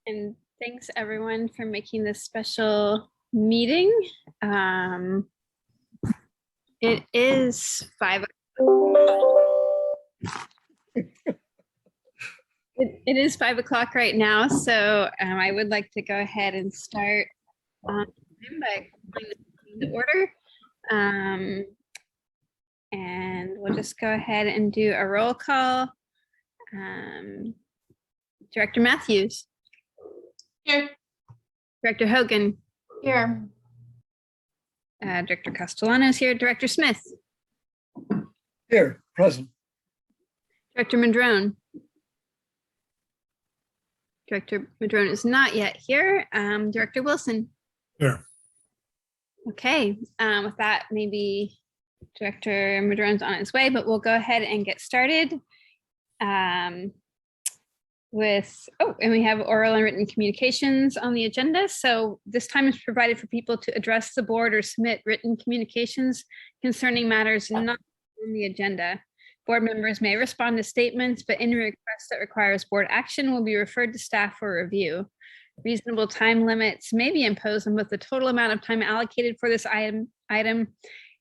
And thanks everyone for making this special meeting. It is 5 It is 5 o'clock right now, so I would like to go ahead and start by calling the order. And we'll just go ahead and do a roll call. Director Matthews. Here. Director Hogan. Here. Director Castellano is here. Director Smith. Here, present. Director Madrone. Director Madrone is not yet here. Director Wilson. Here. Okay, with that, maybe Director Madrone's on his way, but we'll go ahead and get started. And we have oral and written communications on the agenda. So this time is provided for people to address the board or submit written communications concerning matters not on the agenda. Board members may respond to statements, but any request that requires board action will be referred to staff for review. Reasonable time limits may be imposed on both the total amount of time allocated for this item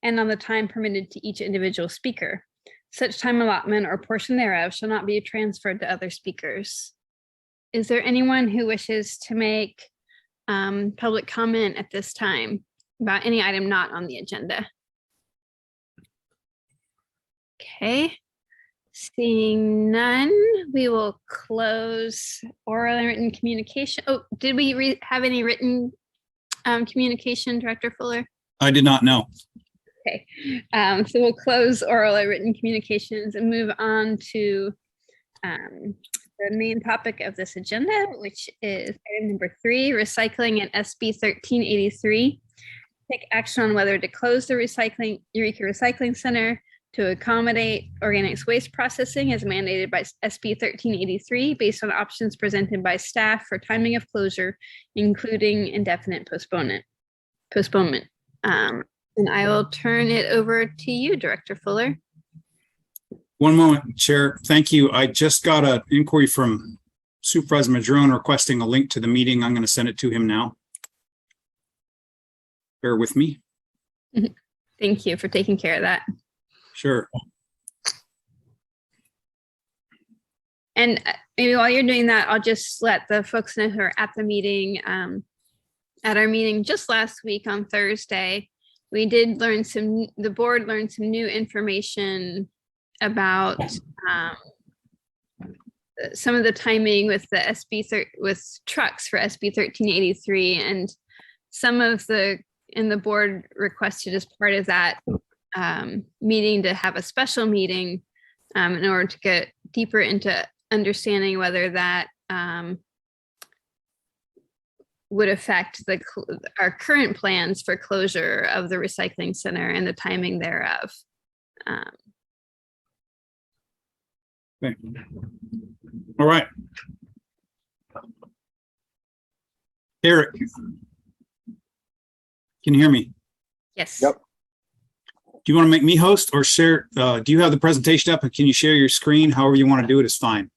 and on the time permitted to each individual speaker. Such time allotment or portion thereof shall not be transferred to other speakers. Is there anyone who wishes to make public comment at this time about any item not on the agenda? Okay, seeing none, we will close oral and written communication. Oh, did we have any written communication, Director Fuller? I did not know. Okay, so we'll close oral and written communications and move on to the main topic of this agenda, which is item number 3, recycling at SB 1383. Take action on whether to close the Eureka Recycling Center to accommodate organics waste processing as mandated by SB 1383 based on options presented by staff for timing of closure, including indefinite postponement. And I will turn it over to you, Director Fuller. One moment, Chair. Thank you. I just got an inquiry from Supervisor Madrone requesting a link to the meeting. I'm going to send it to him now. Bear with me. Thank you for taking care of that. Sure. And maybe while you're doing that, I'll just let the folks know who are at the meeting. At our meeting just last week on Thursday, we did learn the board learned some new information about some of the timing with the with trucks for SB 1383, and some of the board requested as part of that meeting to have a special meeting in order to get deeper into understanding whether that would affect our current plans for closure of the recycling center and the timing thereof. Okay. All right. Eric, can you hear me? Yes. Yep. Do you want to make me host or share? Do you have the presentation up and can you share your screen? However you want to do it is fine.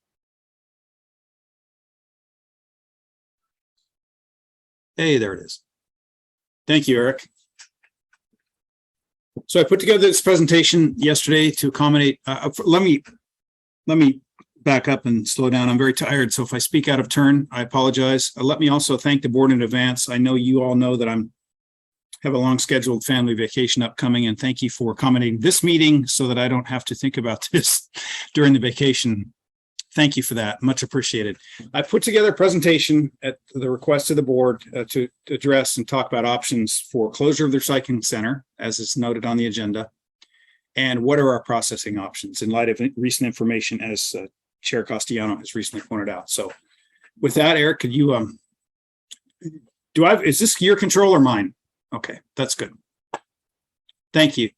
Hey, there it is. Thank you, Eric. So I put together this presentation yesterday to accommodate. Let me back up and slow down. I'm very tired, so if I speak out of turn, I apologize. Let me also thank the board in advance. I know you all know that have a long scheduled family vacation upcoming, and thank you for accommodating this meeting so that I don't have to think about this during the vacation. Thank you for that. Much appreciated. I put together a presentation at the request of the board to address and talk about options for closure of the recycling center, as is noted on the agenda, and what are our processing options in light of recent information, as Chair Castellano has recently pointed out. So with that, Eric, could you, is this your control or mine? Okay, that's good. Thank you.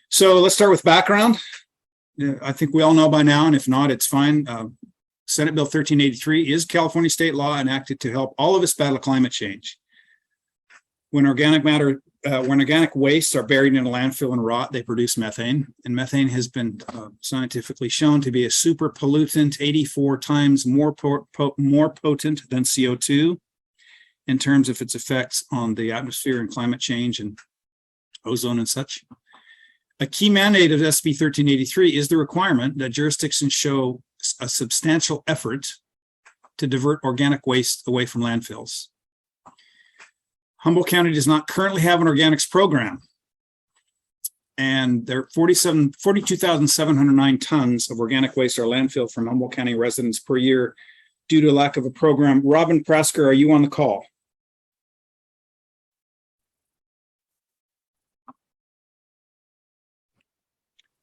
So let's start with background. I think we all know by now, and if not, it's fine. Senate Bill 1383 is California state law enacted to help all of us battle climate change. When organic matter when organic wastes are buried in a landfill and rot, they produce methane. And methane has been scientifically shown to be a super pollutant, 84 times more potent than CO2 in terms of its effects on the atmosphere and climate change and ozone and such. A key mandate of SB 1383 is the requirement that jurisdictions show a substantial effort to divert organic waste away from landfills. Humboldt County does not currently have an organics program. And there are 42,709 tons of organic waste are landfill from Humboldt County residents per year due to lack of a program. Robin Prasker, are you on the call?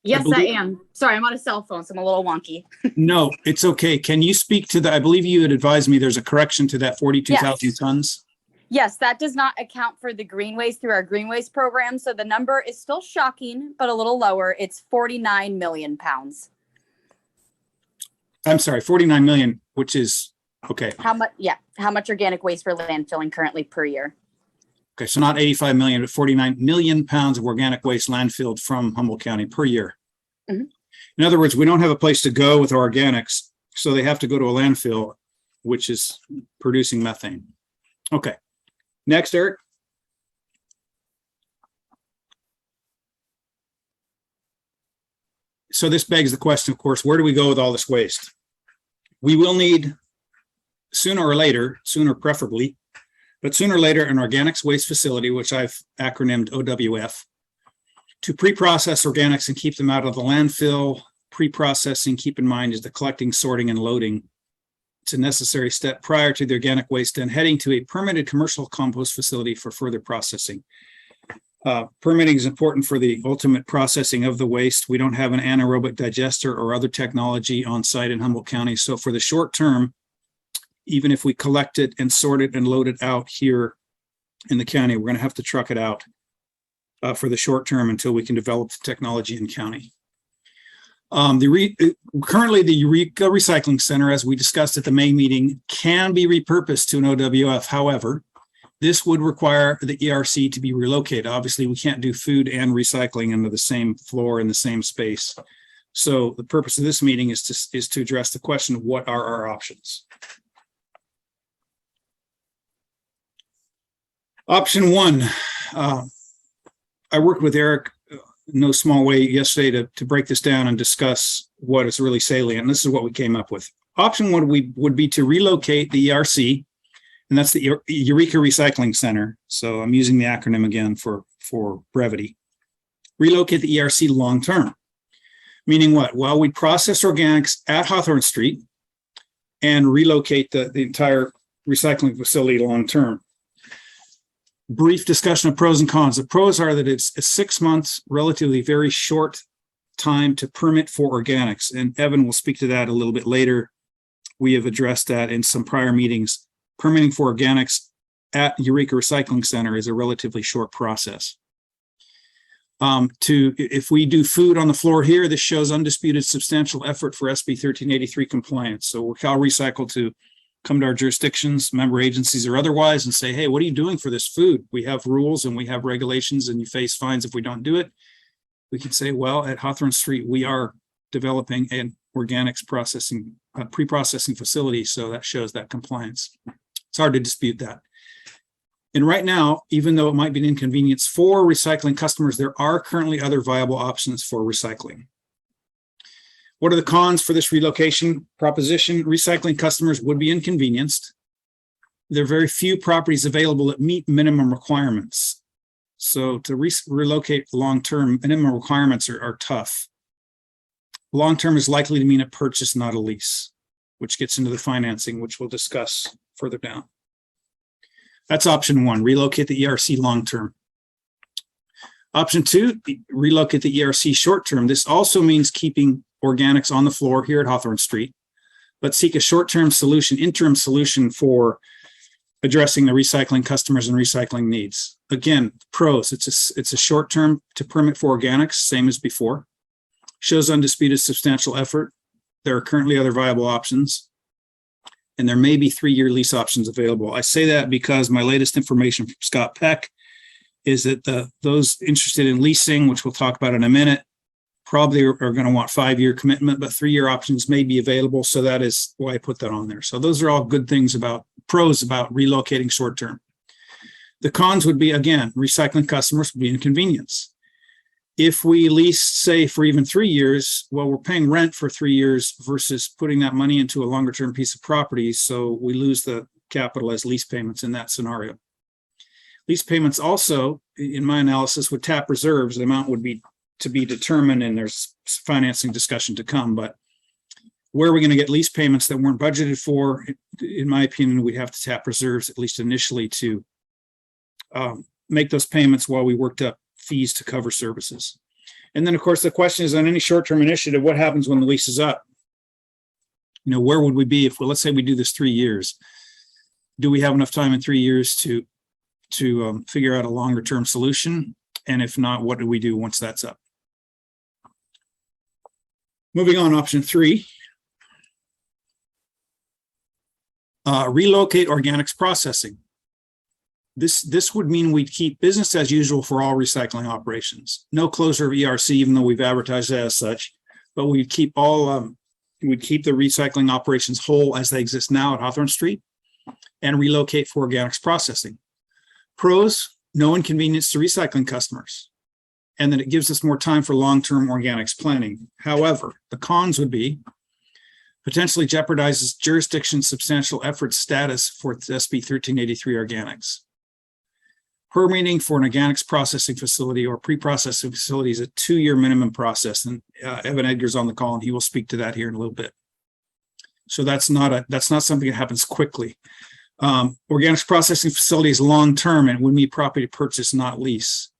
Yes, I believe- am. Sorry, I'm on a cell phone, so I'm a little wonky. No, it's okay. Can you speak to the, I believe you had advised me there's a correction to that 42,000 Yes. tons? Yes, that does not account for the green waste through our green waste program. So the number is still shocking, but a little lower. It's 49 million pounds. I'm sorry, 49 million, which is, okay. How much? Yeah. How much organic waste we're landfilling currently per year? Okay, so not 85 million, but 49 million pounds of organic waste landfilled from Humboldt County per year. Mhm. In other words, we don't have a place to go with our organics, so they have to go to a landfill, which is producing methane. Okay, next, Eric. So this begs the question, of course, where do we go with all this waste? We will need sooner or later, sooner preferably, but sooner or later, an organics waste facility, which I've acronymed OWF, to pre-process organics and keep them out of the landfill. Pre-processing, keep in mind, is the collecting, sorting, and loading. It's a necessary step prior to the organic waste then heading to a permitted commercial compost facility for further processing. Permitting is important for the ultimate processing of the waste. We don't have an anaerobic digester or other technology on site in Humboldt County. So for the short term, even if we collect it and sort it and load it out here in the county, we're going to have to truck it out for the short term until we can develop the technology in county. Currently, the Eureka Recycling Center, as we discussed at the May meeting, can be repurposed to an OWF. However, this would require the ERC to be relocated. Obviously, we can't do food and recycling under the same floor in the same space. So the purpose of this meeting is to address the question of what are our options. Option one, I worked with Eric in no small way yesterday to break this down and discuss what is really salient. And this is what we came up with. Option one would be to relocate the ERC, and that's the Eureka Recycling Center. So I'm using the acronym again for brevity. Relocate the ERC long-term, meaning what? Well, we process organics at Hawthorne Street and relocate the entire recycling facility long-term. Brief discussion of pros and cons. The pros are that it's a 6 months, relatively very short time to permit for organics. And Evan will speak to that a little bit later. We have addressed that in some prior meetings. Permitting for organics at Eureka Recycling Center is a relatively short process. If we do food on the floor here, this shows undisputed substantial effort for SB 1383 compliance. So we're Cal Recycle to come to our jurisdictions, member agencies or otherwise, and say, hey, what are you doing for this food? We have rules and we have regulations and you face fines if we don't do it. We can say, well, at Hawthorne Street, we are developing an organics processing, pre-processing facility. So that shows that compliance. It's hard to dispute that. And right now, even though it might be an inconvenience for recycling customers, there are currently other viable options for recycling. What are the cons for this relocation proposition? Recycling customers would be inconvenienced. There are very few properties available that meet minimum requirements. So to relocate long-term, minimum requirements are tough. Long-term is likely to mean a purchase, not a lease, which gets into the financing, which we'll discuss further down. That's option one, relocate the ERC long-term. Option two, relocate the ERC short-term. This also means keeping organics on the floor here at Hawthorne Street, but seek a short-term solution, interim solution for addressing the recycling customers and recycling needs. Again, pros, it's a short-term to permit for organics, same as before. Shows undisputed substantial effort. There are currently other viable options, and there may be 3-year lease options available. I say that because my latest information from Scott Peck is that those interested in leasing, which we'll talk about in a minute, probably are going to want 5-year commitment, but 3-year options may be available. So that is why I put that on there. So those are all good things pros about relocating short term. The cons would be, again, recycling customers would be inconvenience. If we lease, say, for even 3 years, well, we're paying rent for 3 years versus putting that money into a longer term piece of property. So we lose the capital as lease payments in that scenario. Lease payments also, in my analysis, would tap reserves. The amount would be to be determined, and there's financing discussion to come. But where are we going to get lease payments that weren't budgeted for? In my opinion, we'd have to tap reserves, at least initially, to make those payments while we worked up fees to cover services. And then, of course, the question is, on any short-term initiative, what happens when the lease is up? Where would we be if, well, let's say we do this 3 years? Do we have enough time in 3 years to figure out a longer-term solution? And if not, what do we do once that's up? Moving on, option 3. Relocate organics processing. This would mean we'd keep business as usual for all recycling operations. No closure of ERC, even though we've advertised it as such, but we'd keep we'd keep the recycling operations whole as they exist now at Hawthorne Street and relocate for organics processing. Pros, no inconvenience to recycling customers, and that it gives us more time for long-term organics planning. However, the cons would be potentially jeopardizes jurisdiction substantial effort status for SB 1383 organics. Permitting for an organics processing facility or pre-processing facility is a 2-year minimum process, and Evan Edgar's on the call, and he will speak to that here in a little bit. So that's not something that happens quickly. Organics processing facility is long-term and would mean property purchase, not lease.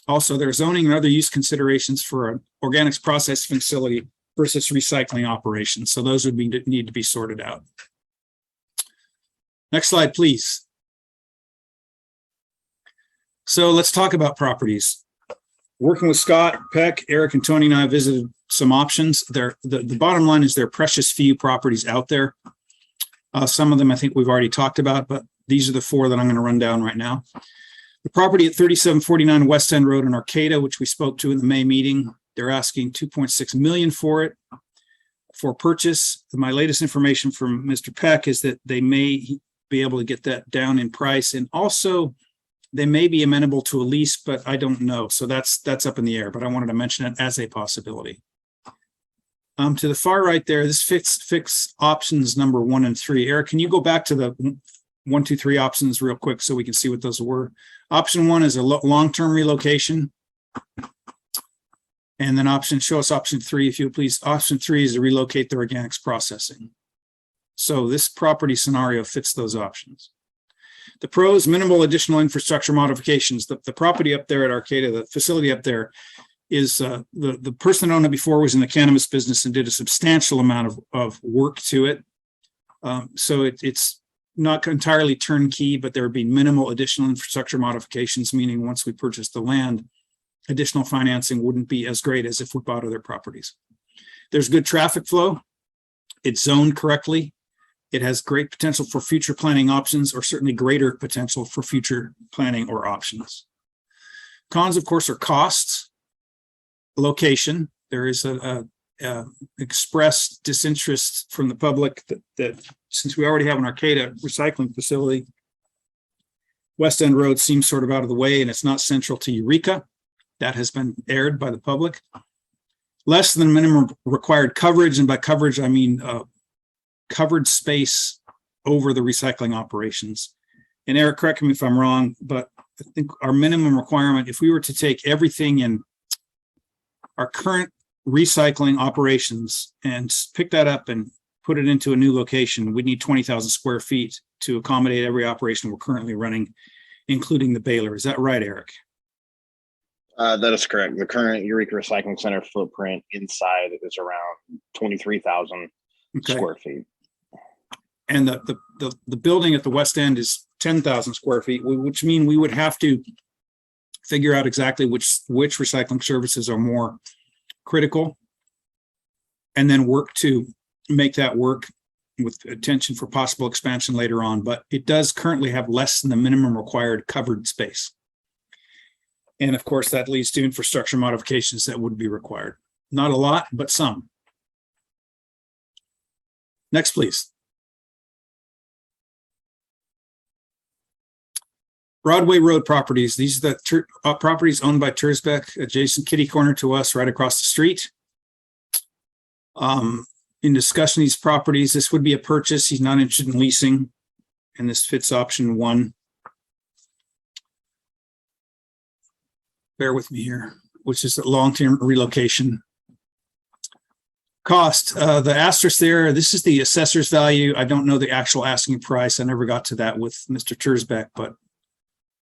Also, there are zoning and other use considerations for an organics processing facility versus recycling operations. So those would need to be sorted out. Next slide, please. So let's talk about properties. Working with Scott, Peck, Eric, and Tony and I visited some options. The bottom line is there are precious few properties out there. Some of them I think we've already talked about, but these are the 4 that I'm going to run down right now. The property at 3749 West End Road in Arcata, which we spoke to in the May meeting, they're asking $2.6 million for it for purchase. My latest information from Mr. Peck is that they may be able to get that down in price, and also they may be amenable to a lease, but I don't know. So that's up in the air, but I wanted to mention it as a possibility. To the far right there, this fix options number 1 and 3. Eric, can you go back to the 1, 2, 3 options real quick so we can see what those were? Option 1 is a long-term relocation. And then show us option 3, if you please. Option 3 is to relocate the organics processing. So this property scenario fits those options. The pros, minimal additional infrastructure modifications. The property up there at Arcata, the facility up there, is the person that owned it before was in the cannabis business and did a substantial amount of work to it. So it's not entirely turnkey, but there would be minimal additional infrastructure modifications, meaning once we purchase the land, additional financing wouldn't be as great as if we bought other properties. There's good traffic flow. It's zoned correctly. It has great potential for future planning options, or certainly greater potential for future planning or options. Cons, of course, are costs, location. There is a expressed disinterest from the public that since we already have an Arcata recycling facility, West End Road seems sort of out of the way and it's not central to Eureka. That has been aired by the public. Less than minimum required coverage, and by coverage I mean covered space over the recycling operations. And Eric, correct me if I'm wrong, but I think our minimum requirement, if we were to take everything in our current recycling operations and pick that up and put it into a new location, we'd need 20,000 square feet to accommodate every operation we're currently running, including the baler. Is that right, Eric? That is correct. The current Eureka Recycling Center footprint inside is around 23,000 square feet. And the building at the west end is 10,000 square feet, which means we would have to figure out exactly which recycling services are more critical, and then work to make that work with attention for possible expansion later on. But it does currently have less than the minimum required covered space. And of course, that leads to infrastructure modifications that would be required. Not a lot, but some. Next, please. Broadway Road properties. These are the properties owned by Tersbeck, adjacent kitty corner to us, right across the street. In discussing these properties, this would be a purchase. He's not interested in leasing, and this fits option 1. Bear with me here, which is a long-term relocation. Cost, the asterisk there, this is the assessor's value. I don't know the actual asking price. I never got to that with Mr. Tersbeck, but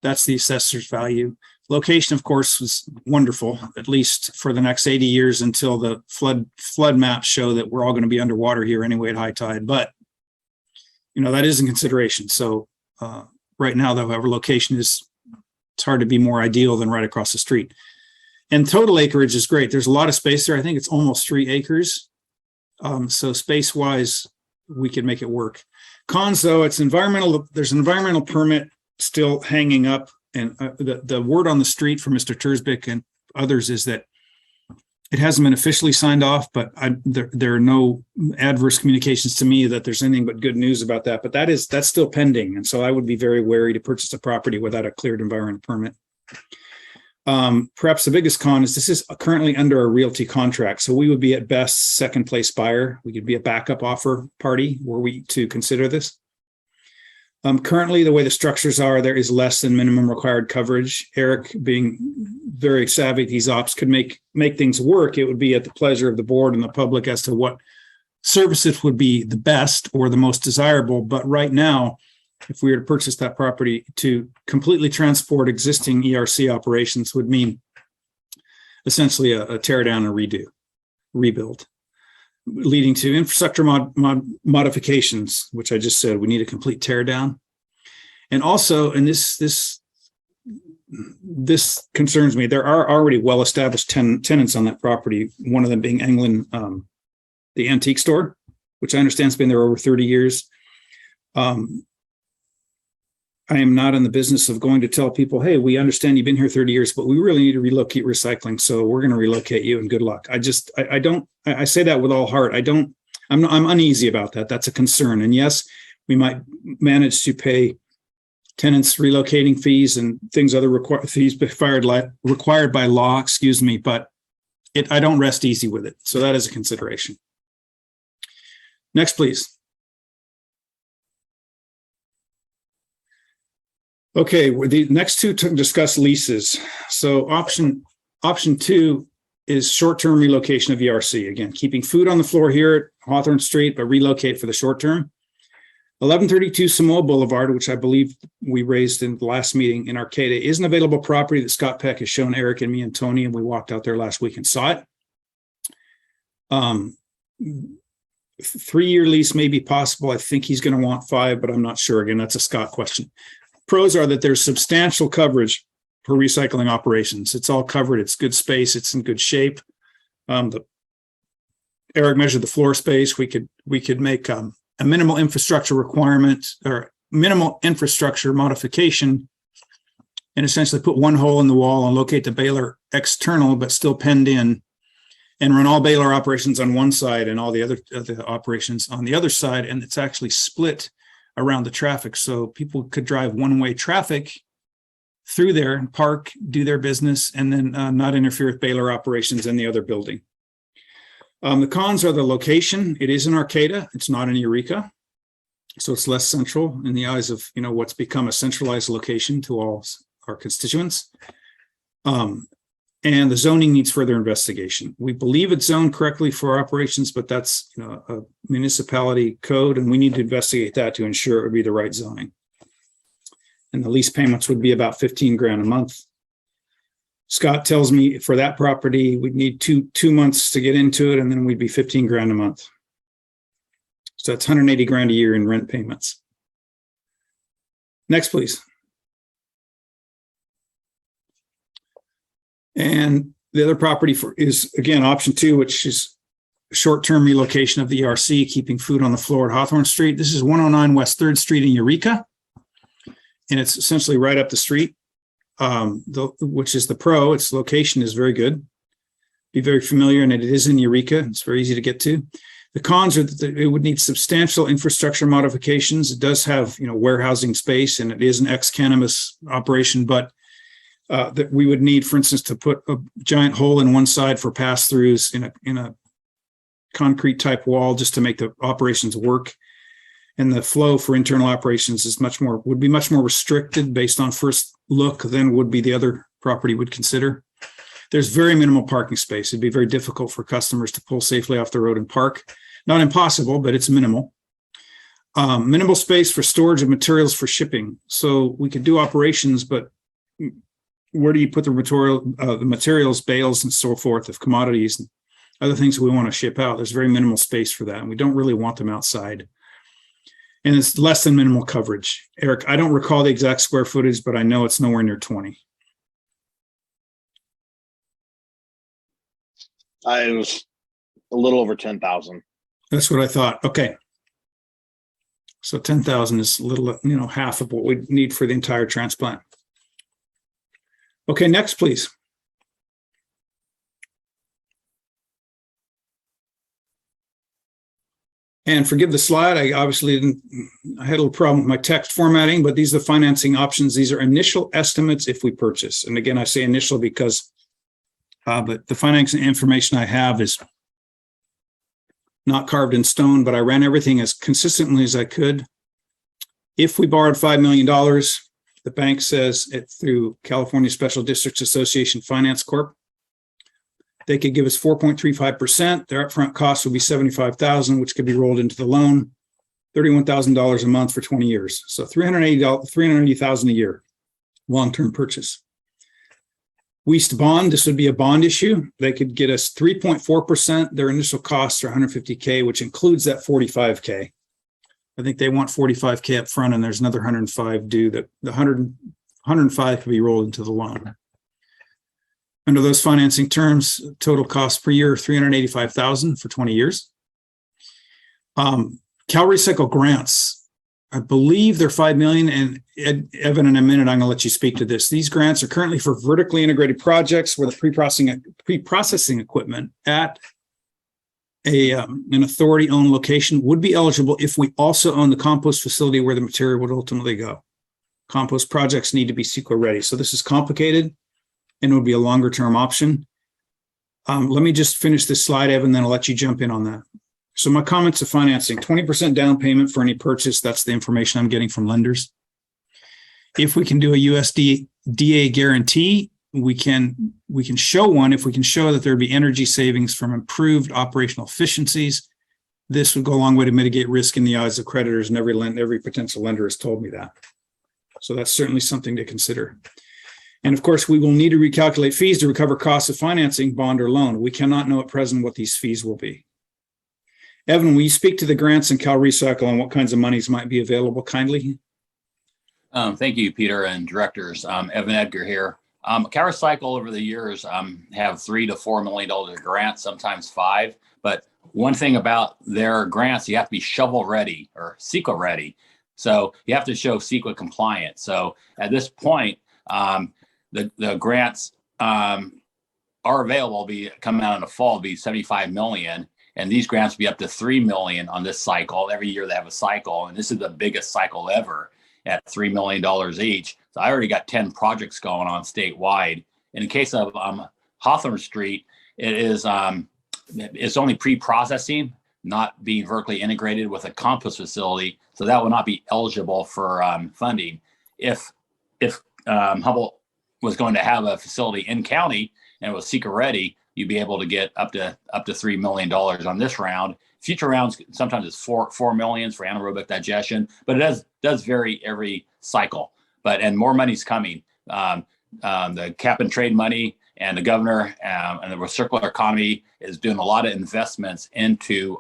that's the assessor's value. Location, of course, was wonderful, at least for the next 80 years until the flood maps show that we're all going to be underwater here anyway at high tide. But, you know, that is in consideration. So right now, though, however, location is, it's hard to be more ideal than right across the street. And total acreage is great. There's a lot of space there. I think it's almost 3 acres. So space-wise, we could make it work. Cons, though, it's environmental. There's an environmental permit still hanging up. And the word on the street from Mr. Tersbeck and others is that it hasn't been officially signed off, but there are no adverse communications to me that there's anything but good news about that. But that's still pending. And so I would be very wary to purchase a property without a cleared environmental permit. Perhaps the biggest con is this is currently under a realty contract. So we would be at best second place buyer. We could be a backup offer party were we to consider this. Currently, the way the structures are, there is less than minimum required coverage. Eric, being very savvy at these ops, could make things work. It would be at the pleasure of the board and the public as to what services would be the best or the most desirable. But right now, if we were to purchase that property, to completely transport existing ERC operations would mean essentially a tear down and rebuild, leading to infrastructure modifications, which I just said we need a complete tear down. And also, and this concerns me, there are already well-established tenants on that property, one of them being England, the antique store, which I understand has been there over 30 years. I am not in the business of going to tell people, hey, we understand you've been here 30 years, but we really need to relocate recycling. So we're going to relocate you and good luck. I say that with all heart. I'm uneasy about that. That's a concern. And yes, we might manage to pay tenants relocating fees and things, other fees required by law, but I don't rest easy with it. So that is a consideration. Next, please. Okay, the next two to discuss leases. So option 2 is short-term relocation of ERC. Again, keeping food on the floor here at Hawthorne Street, but relocate for the short term. 1132 Samoa Boulevard, which I believe we raised in the last meeting in Arcata, is an available property that Scott Peck has shown Eric and me and Tony, and we walked out there last week and saw it. 3-year lease may be possible. I think he's going to want 5, but I'm not sure. Again, that's a Scott question. Pros are that there's substantial coverage for recycling operations. It's all covered. It's good space. It's in good shape. Eric measured the floor space. We could make a minimal infrastructure requirement or minimal infrastructure modification and essentially put one hole in the wall and locate the baler external, but still penned in, and run all baler operations on one side and all the other operations on the other side. And it's actually split around the traffic. So people could drive one-way traffic through there and park, do their business, and then not interfere with baler operations in the other building. The cons are the location. It is in Arcata. It's not in Eureka. So it's less central in the eyes of, what's become a centralized location to all our constituents. And the zoning needs further investigation. We believe it's zoned correctly for operations, but that's a municipality code, and we need to investigate that to ensure it would be the right zoning. And the lease payments would be about $15,000 a month. Scott tells me for that property, we'd need two months to get into it, and then we'd be $15,000 a month. So that's $180,000 a year in rent payments. Next, please. And the other property is, again, option 2, which is short-term relocation of the ERC, keeping food on the floor at Hawthorne Street. This is 109 West 3rd Street in Eureka. And it's essentially right up the street which is the pro. Its location is very good. Be very familiar, and it is in Eureka. It's very easy to get to. The cons are that it would need substantial infrastructure modifications. It does have, warehousing space, and it is an ex-cannabis operation, but that we would need, for instance, to put a giant hole in one side for pass-throughs in a concrete type wall just to make the operations work. And the flow for internal operations would be much more restricted based on first look than would be the other property would consider. There's very minimal parking space. It'd be very difficult for customers to pull safely off the road and park. Not impossible, but it's minimal. Minimal space for storage of materials for shipping. So we could do operations, but where do you put the materials, bales, and so forth of commodities and other things that we want to ship out? There's very minimal space for that, and we don't really want them outside. And it's less than minimal coverage. Eric, I don't recall the exact square footage, but I know it's nowhere near 20. It was a little over 10,000. That's what I thought. Okay. So 10,000 is a little, half of what we need for the entire transplant. Okay, next, please. And forgive the slide. I had a little problem with my text formatting, but these are the financing options. These are initial estimates if we purchase. And again, I say initial because but the financing information I have is not carved in stone, but I ran everything as consistently as I could. If we borrowed $5 million, the bank says it through California Special Districts Association Finance Corp. They could give us 4.35%. Their upfront cost would be $75,000, which could be rolled into the loan, $31,000 a month for 20 years. So $380,000 a year, long-term purchase. West bond, this would be a bond issue. They could get us 3.4%. Their initial costs are $150K, which includes that $45K. I think they want $45K up front, and there's another $105 due. That the $105 could be rolled into the loan. Under those financing terms, total cost per year, $385,000 for 20 years. CalRecycle grants, I believe they're $5 million. And Evan, in a minute, I'm going to let you speak to this. These grants are currently for vertically integrated projects where the pre-processing equipment at an authority-owned location would be eligible if we also own the compost facility where the material would ultimately go. Compost projects need to be CEQA ready. So this is complicated and it would be a longer-term option. Let me just finish this slide, Evan, then I'll let you jump in on that. So my comments of financing, 20% down payment for any purchase. That's the information I'm getting from lenders. If we can do a USDA guarantee, we can show one. If we can show that there would be energy savings from improved operational efficiencies, this would go a long way to mitigate risk in the eyes of creditors, and every potential lender has told me that. So that's certainly something to consider. And of course, we will need to recalculate fees to recover costs of financing, bond or loan. We cannot know at present what these fees will be. Evan, will you speak to the grants in CalRecycle and what kinds of monies might be available kindly? Thank you, Peter and directors. Evan Edgar here. CalRecycle over the years have $3 to $4 million grants, sometimes 5. But one thing about their grants, you have to be shovel ready or CEQA ready. So you have to show CEQA compliant. So at this point, the grants are available, coming out in the fall, be $75 million. And these grants will be up to $3 million on this cycle. Every year they have a cycle, and this is the biggest cycle ever at $3 million each. So I already got 10 projects going on statewide. In the case of Hawthorne Street, it's only pre-processing, not being vertically integrated with a compost facility. So that will not be eligible for funding. If Humboldt was going to have a facility in county and it was CEQA ready, you'd be able to get up to $3 million on this round. Future rounds, sometimes it's $4 million for anaerobic digestion, but it does vary every cycle. And more money's coming. The cap and trade money and the governor and the circular economy is doing a lot of investments into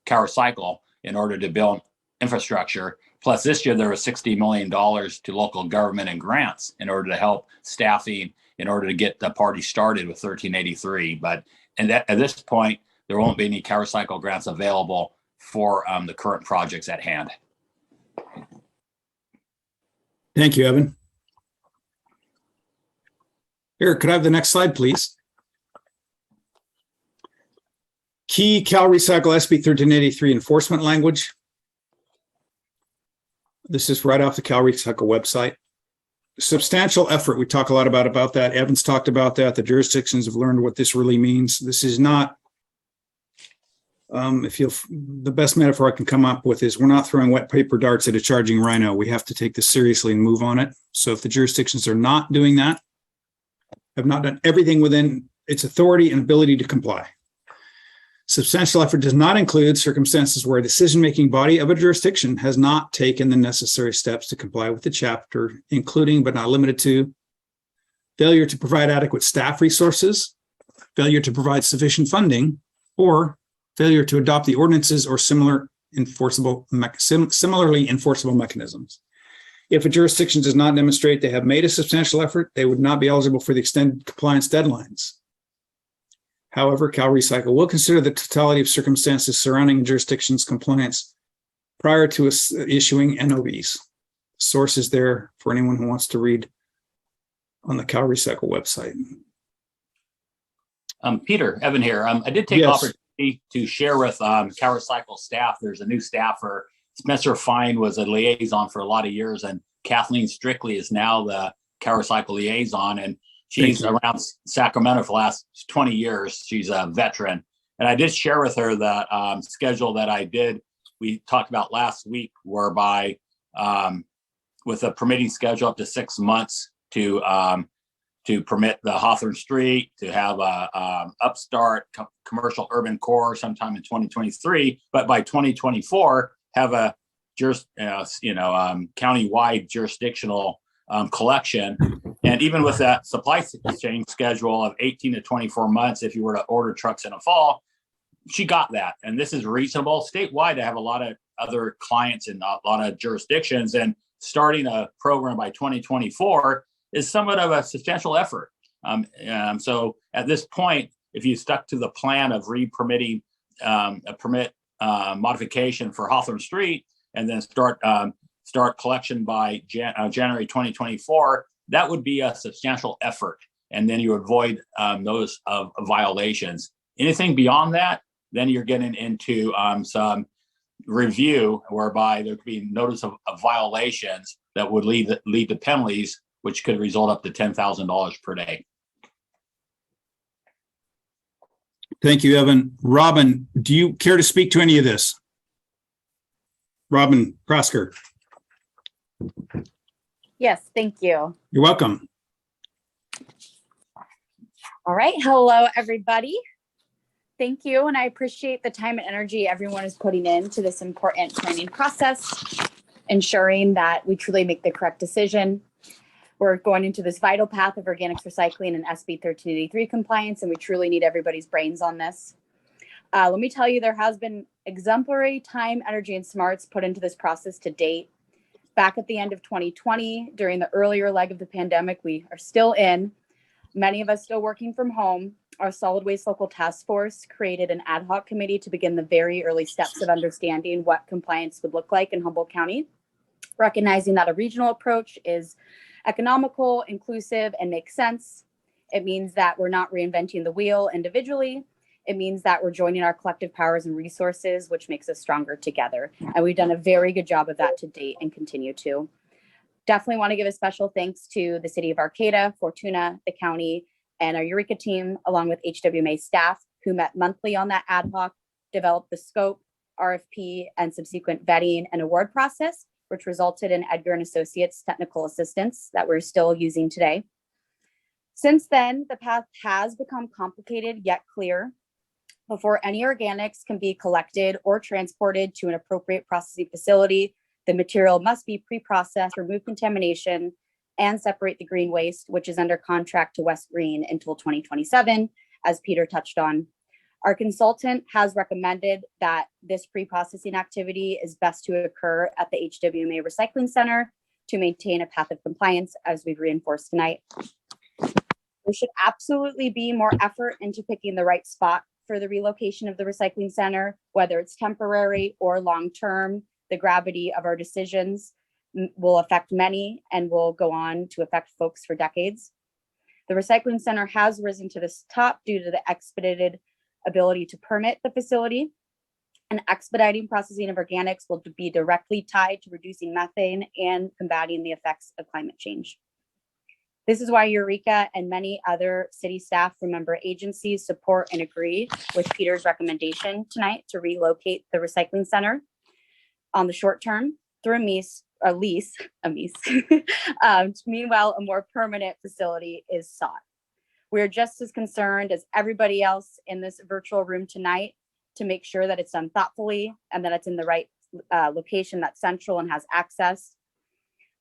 CalRecycle in order to build infrastructure. Plus this year there was $60 million to local government and grants in order to help staffing in order to get the party started with 1383. At this point, there won't be any CalRecycle grants available for the current projects at hand. Thank you, Evan. Here, could I have the next slide, please? Key Cal Recycle SB 1383 enforcement language. This is right off the Cal Recycle website. Substantial effort. We talk a lot about that. Evan's talked about that. The jurisdictions have learned what this really means. This is not, the best metaphor I can come up with is we're not throwing wet paper darts at a charging rhino. We have to take this seriously and move on it. So if the jurisdictions are not doing that, have not done everything within its authority and ability to comply. Substantial effort does not include circumstances where a decision-making body of a jurisdiction has not taken the necessary steps to comply with the chapter, including but not limited to failure to provide adequate staff resources, failure to provide sufficient funding, or failure to adopt the ordinances or similarly enforceable mechanisms. If a jurisdiction does not demonstrate they have made a substantial effort, they would not be eligible for the extended compliance deadlines. However, Cal Recycle will consider the totality of circumstances surrounding a jurisdiction's compliance prior to issuing NOVs. Source is there for anyone who wants to read on the Cal Recycle website. Peter, Evan here. I did take Yes. opportunity to share with Cal Recycle staff. There's a new staffer. Spencer Fine was a liaison for a lot of years, and Kathleen Strictly is now the Cal Recycle liaison. And she's around Sacramento for the last 20 years. She's a veteran. And I did share with her the schedule that I did. We talked about last week, whereby with a permitting schedule up to 6 months to permit the Hawthorne Street, to have a upstart commercial urban core sometime in 2023. But by 2024, have a county-wide jurisdictional collection. And even with that supply chain schedule of 18 to 24 months, if you were to order trucks in the fall, she got that. And this is reasonable. Statewide, I have a lot of other clients in a lot of jurisdictions, and starting a program by 2024 is somewhat of a substantial effort. So at this point, if you stuck to the plan of re-permitting a permit modification for Hawthorne Street, and then start collection by January 2024, that would be a substantial effort. And then you avoid those violations. Anything beyond that, then you're getting into some review whereby there could be notice of violations that would lead to penalties, which could result up to $10,000 per day. Thank you, Evan. Robin, do you care to speak to any of this? Robin Prasker. Yes, thank you. You're welcome. All right. Hello, everybody. Thank you. And I appreciate the time and energy everyone is putting into this important planning process, ensuring that we truly make the correct decision. We're going into this vital path of organics recycling and SB 1383 compliance, and we truly need everybody's brains on this. Let me tell you, there has been exemplary time, energy, and smarts put into this process to date. Back at the end of 2020, during the earlier leg of the pandemic, we are still in, many of us still working from home. Our Solid Waste Local Task Force created an ad hoc committee to begin the very early steps of understanding what compliance would look like in Humboldt County, recognizing that a regional approach is economical, inclusive, and makes sense. It means that we're not reinventing the wheel individually. It means that we're joining our collective powers and resources, which makes us stronger together. And we've done a very good job of that to date and continue to. Definitely want to give a special thanks to the city of Arcata, Fortuna, the county, and our Eureka team, along with HWMA staff who met monthly on that ad hoc, developed the scope, RFP, and subsequent vetting and award process, which resulted in Edgar and Associates technical assistance that we're still using today. Since then, the path has become complicated yet clear. Before any organics can be collected or transported to an appropriate processing facility, the material must be pre-processed, remove contamination, and separate the green waste, which is under contract to West Green until 2027, as Peter touched on. Our consultant has recommended that this pre-processing activity is best to occur at the HWMA Recycling Center to maintain a path of compliance, as we've reinforced tonight. There should absolutely be more effort into picking the right spot for the relocation of the recycling center, whether it's temporary or long-term. The gravity of our decisions will affect many and will go on to affect folks for decades. The recycling center has risen to the top due to the expedited ability to permit the facility, and expediting processing of organics will be directly tied to reducing methane and combating the effects of climate change. This is why Eureka and many other city staff from member agencies support and agree with Peter's recommendation tonight to relocate the recycling center on the short term through a lease. Meanwhile, a more permanent facility is sought. We're just as concerned as everybody else in this virtual room tonight to make sure that it's done thoughtfully and that it's in the right location that's central and has access.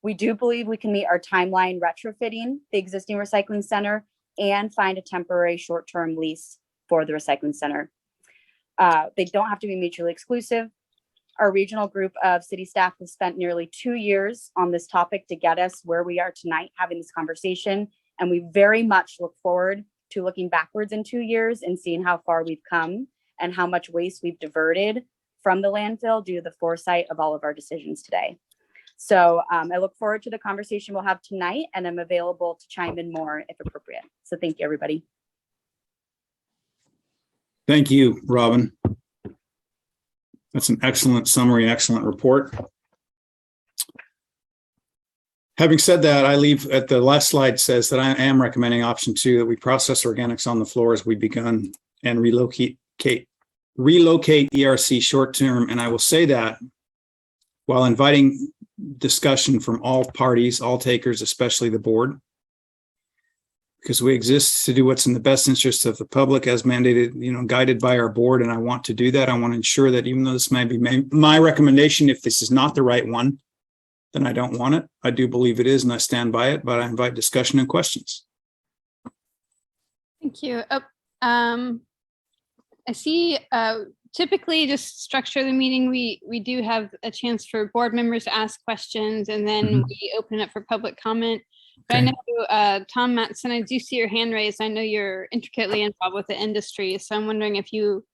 We do believe we can meet our timeline retrofitting the existing recycling center and find a temporary short-term lease for the recycling center. They don't have to be mutually exclusive. Our regional group of city staff has spent nearly 2 years on this topic to get us where we are tonight having this conversation. And we very much look forward to looking backwards in 2 years and seeing how far we've come and how much waste we've diverted from the landfill due to the foresight of all of our decisions today. So I look forward to the conversation we'll have tonight, and I'm available to chime in more if appropriate. So thank you, everybody. Thank you, Robin. That's an excellent summary, excellent report. Having said that, I leave at the last slide says that I am recommending option 2, that we process organics on the floor as we begun and relocate ERC short term. And I will say that while inviting discussion from all parties, all takers, especially the board, because we exist to do what's in the best interest of the public as mandated, guided by our board. And I want to do that. I want to ensure that even though this may be my recommendation, if this is not the right one, then I don't want it. I do believe it is, and I stand by it, but I invite discussion and questions. Thank you. I see typically just structure the meeting. We do have a chance for board members to ask questions, and then we open it up for public comment. But Okay. I know, Tom Matson, I do see your hand raised. I know you're intricately involved with the industry. So I'm wondering if you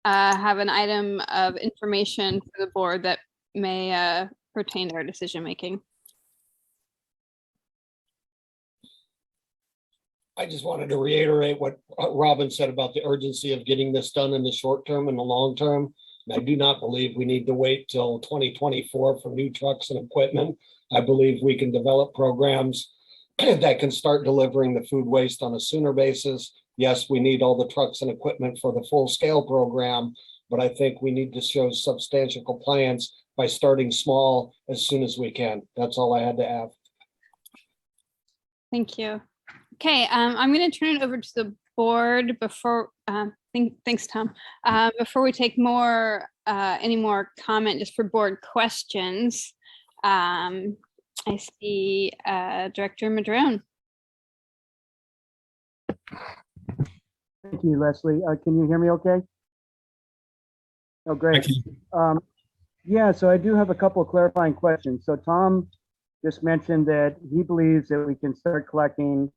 have an item of information for the board that may pertain to our decision making. I just wanted to reiterate what Robin said about the urgency of getting this done in the short term and the long term. And I do not believe we need to wait till 2024 for new trucks and equipment. I believe we can develop programs that can start delivering the food waste on a sooner basis. Yes, we need all the trucks and equipment for the full scale program, but I think we need to show substantial compliance by starting small as soon as we can. That's all I had to add. Thank you. Okay, I'm going to turn it over to the board before, thanks, Tom. Before we take any more comment, just for board questions. I see Director Madrone. Thank you, Leslie. Can you hear me okay? Oh, great. Yeah, so I do have a couple of clarifying questions. So Tom just mentioned that he believes that we can start collecting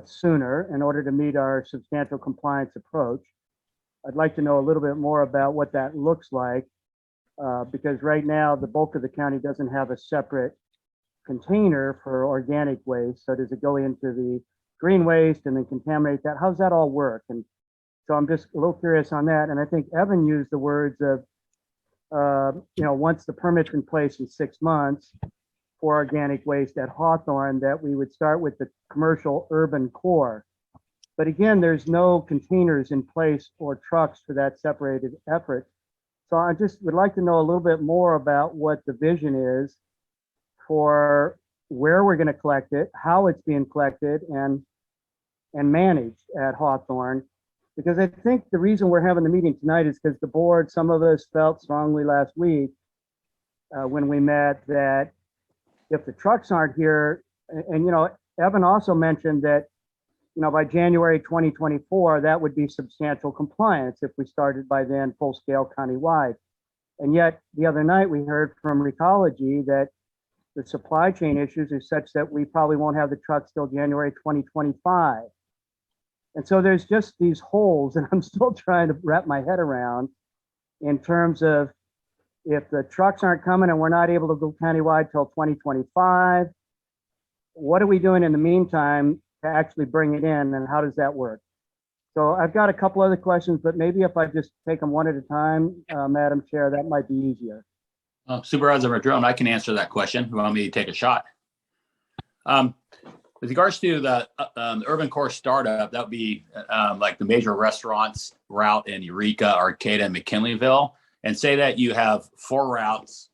sooner in order to meet our substantial compliance approach. I'd like to know a little bit more about what that looks like, because right now the bulk of the county doesn't have a separate container for organic waste. So does it go into the green waste and then contaminate that? How's that all work? And so I'm just a little curious on that. And I think Evan used the words of, once the permit's in place in 6 months for organic waste at Hawthorne, that we would start with the commercial urban core. But again, there's no containers in place or trucks for that separated effort. So I just would like to know a little bit more about what the vision is for where we're going to collect it, how it's being collected and managed at Hawthorne. Because I think the reason we're having the meeting tonight is because the board, some of us felt strongly last week when we met that if the trucks aren't here, and Evan also mentioned that by January 2024, that would be substantial compliance if we started by then full scale countywide. And yet the other night we heard from Recology that the supply chain issues are such that we probably won't have the trucks till January 2025. And so there's just these holes that I'm still trying to wrap my head around in terms of if the trucks aren't coming and we're not able to go countywide till 2025, what are we doing in the meantime to actually bring it in, and how does that work? So I've got a couple other questions, but maybe if I just take them one at a time, Madam Chair, that might be easier. Supervisor Madrone, I can answer that question. You want me to take a shot? With regards to the urban core startup, that would be like the major restaurants route in Eureka, Arcata, and McKinleyville. And say that you have 4 routes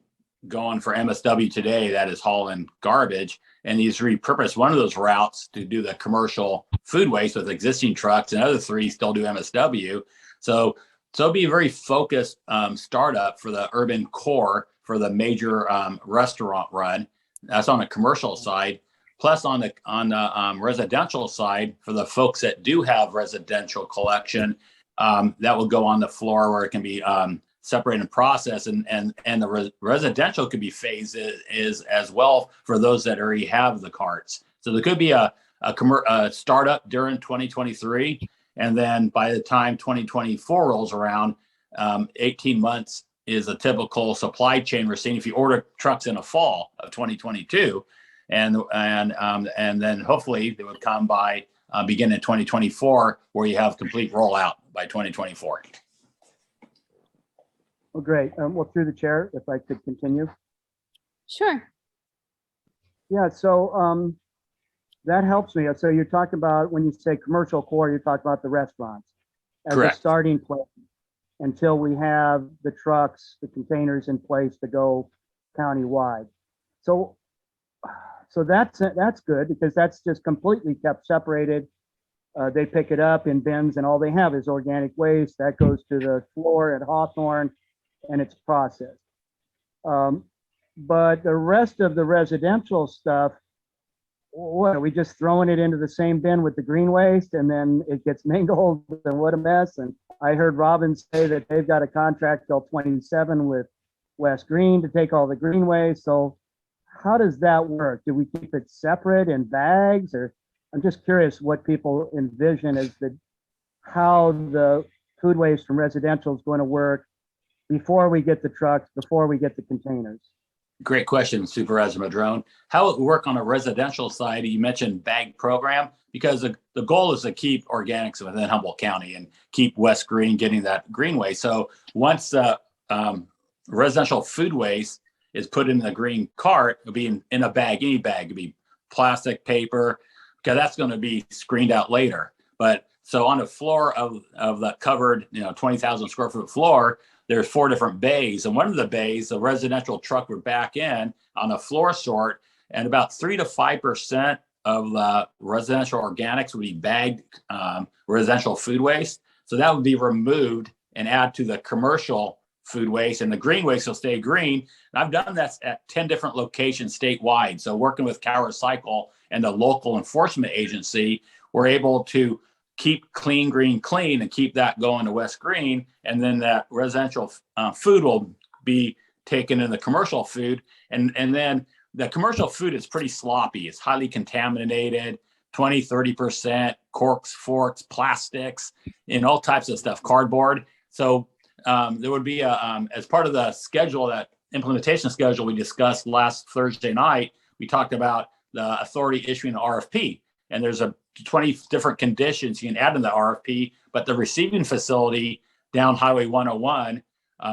going for MSW today that is hauling garbage, and you repurpose one of those routes to do the commercial food waste with existing trucks, and other 3 still do MSW. So it'll be a very focused startup for the urban core for the major restaurant run. That's on the commercial side. Plus on the residential side, for the folks that do have residential collection, that will go on the floor where it can be separated and processed, and the residential could be phased as well for those that already have the carts. So there could be a startup during 2023, and then by the time 2024 rolls around, 18 months is a typical supply chain we're seeing if you order trucks in the fall of 2022. And then hopefully they would come by beginning in 2024, where you have complete rollout by 2024. Oh, great. Well, through the chair, if I could continue. Sure. Yeah, so that helps me. So you're talking about, when you say commercial core, you're talking about the restaurants as Correct. a starting point until we have the trucks, the containers in place to go countywide. So that's good, because that's just completely kept separated. They pick it up in bins, and all they have is organic waste that goes to the floor at Hawthorne, and it's processed. But the rest of the residential stuff, what, are we just throwing it into the same bin with the green waste, and then it gets mingled, and what a mess. And I heard Robin say that they've got a contract till 27 with West Green to take all the green waste. So how does that work? Do we keep it separate in bags, or I'm just curious what people envision as how the food waste from residential is going to work before we get the trucks, before we get the containers. Great question, Supervisor Madrone. How it would work on a residential side, you mentioned bag program, because the goal is to keep organics within Humboldt County and keep West Green getting that green waste. So once the residential food waste is put in the green cart, it'll be in a bag, any bag, it'll be plastic, paper, because that's going to be screened out later. But so on the floor of the covered, 20,000 square foot floor, there's 4 different bays. And one of the bays, the residential truck would back in on a floor sort, and about 3 to 5% of the residential organics would be bagged residential food waste. So that would be removed and add to the commercial food waste, and the green waste will stay green. And I've done that at 10 different locations statewide. So working with Cal Recycle and the local enforcement agency, we're able to keep clean, green, clean, and keep that going to West Green. And then that residential food will be taken in the commercial food. And then the commercial food is pretty sloppy. It's highly contaminated, 20, 30%, corks, forks, plastics, and all types of stuff, cardboard. So there would be as part of the schedule, that implementation schedule we discussed last Thursday night, we talked about the authority issuing an RFP, and there's 20 different conditions you can add in the RFP, but the receiving facility down Highway 101,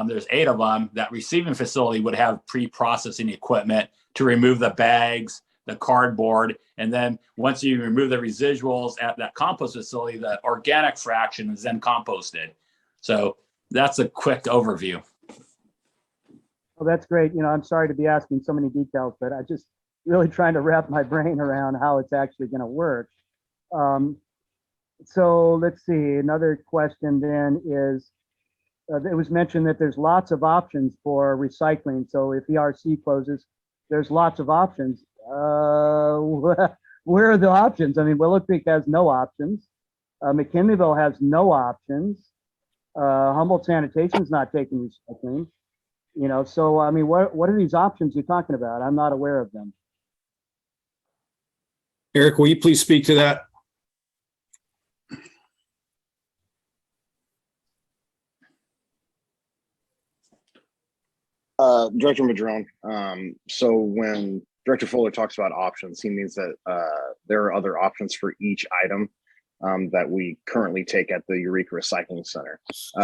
there's 8 of them. That receiving facility would have pre-processing equipment to remove the bags, the cardboard, and then once you remove the residuals at that compost facility, the organic fraction is then composted. So that's a quick overview. Well, that's great. I'm sorry to be asking so many details, but I just really trying to wrap my brain around how it's actually going to work. So let's see. Another question then is, it was mentioned that there's lots of options for recycling. So if ERC closes, there's lots of options. Where are the options? I mean, Willow Creek has no options. McKinleyville has no options. Humboldt Sanitation is not taking recycling. So I mean, what are these options you're talking about? I'm not aware of them. Eric, will you please speak to that? Director Madrone, so when Director Fuller talks about options, he means that there are other options for each item that we currently take at the Eureka Recycling Center.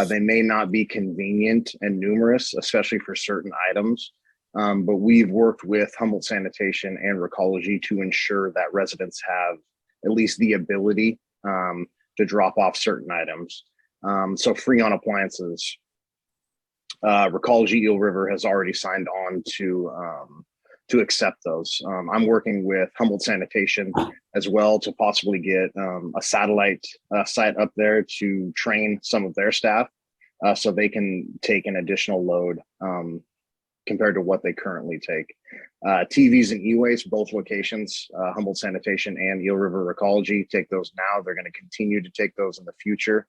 They may not be convenient and numerous, especially for certain items, but we've worked with Humboldt Sanitation and Recology to ensure that residents have at least the ability to drop off certain items. So Freon appliances, Recology Eel River has already signed on to accept those. I'm working with Humboldt Sanitation as well to possibly get a satellite site up there to train some of their staff so they can take an additional load compared to what they currently take. TVs and e-waste, both locations, Humboldt Sanitation and Eel River Recology take those now. They're going to continue to take those in the future.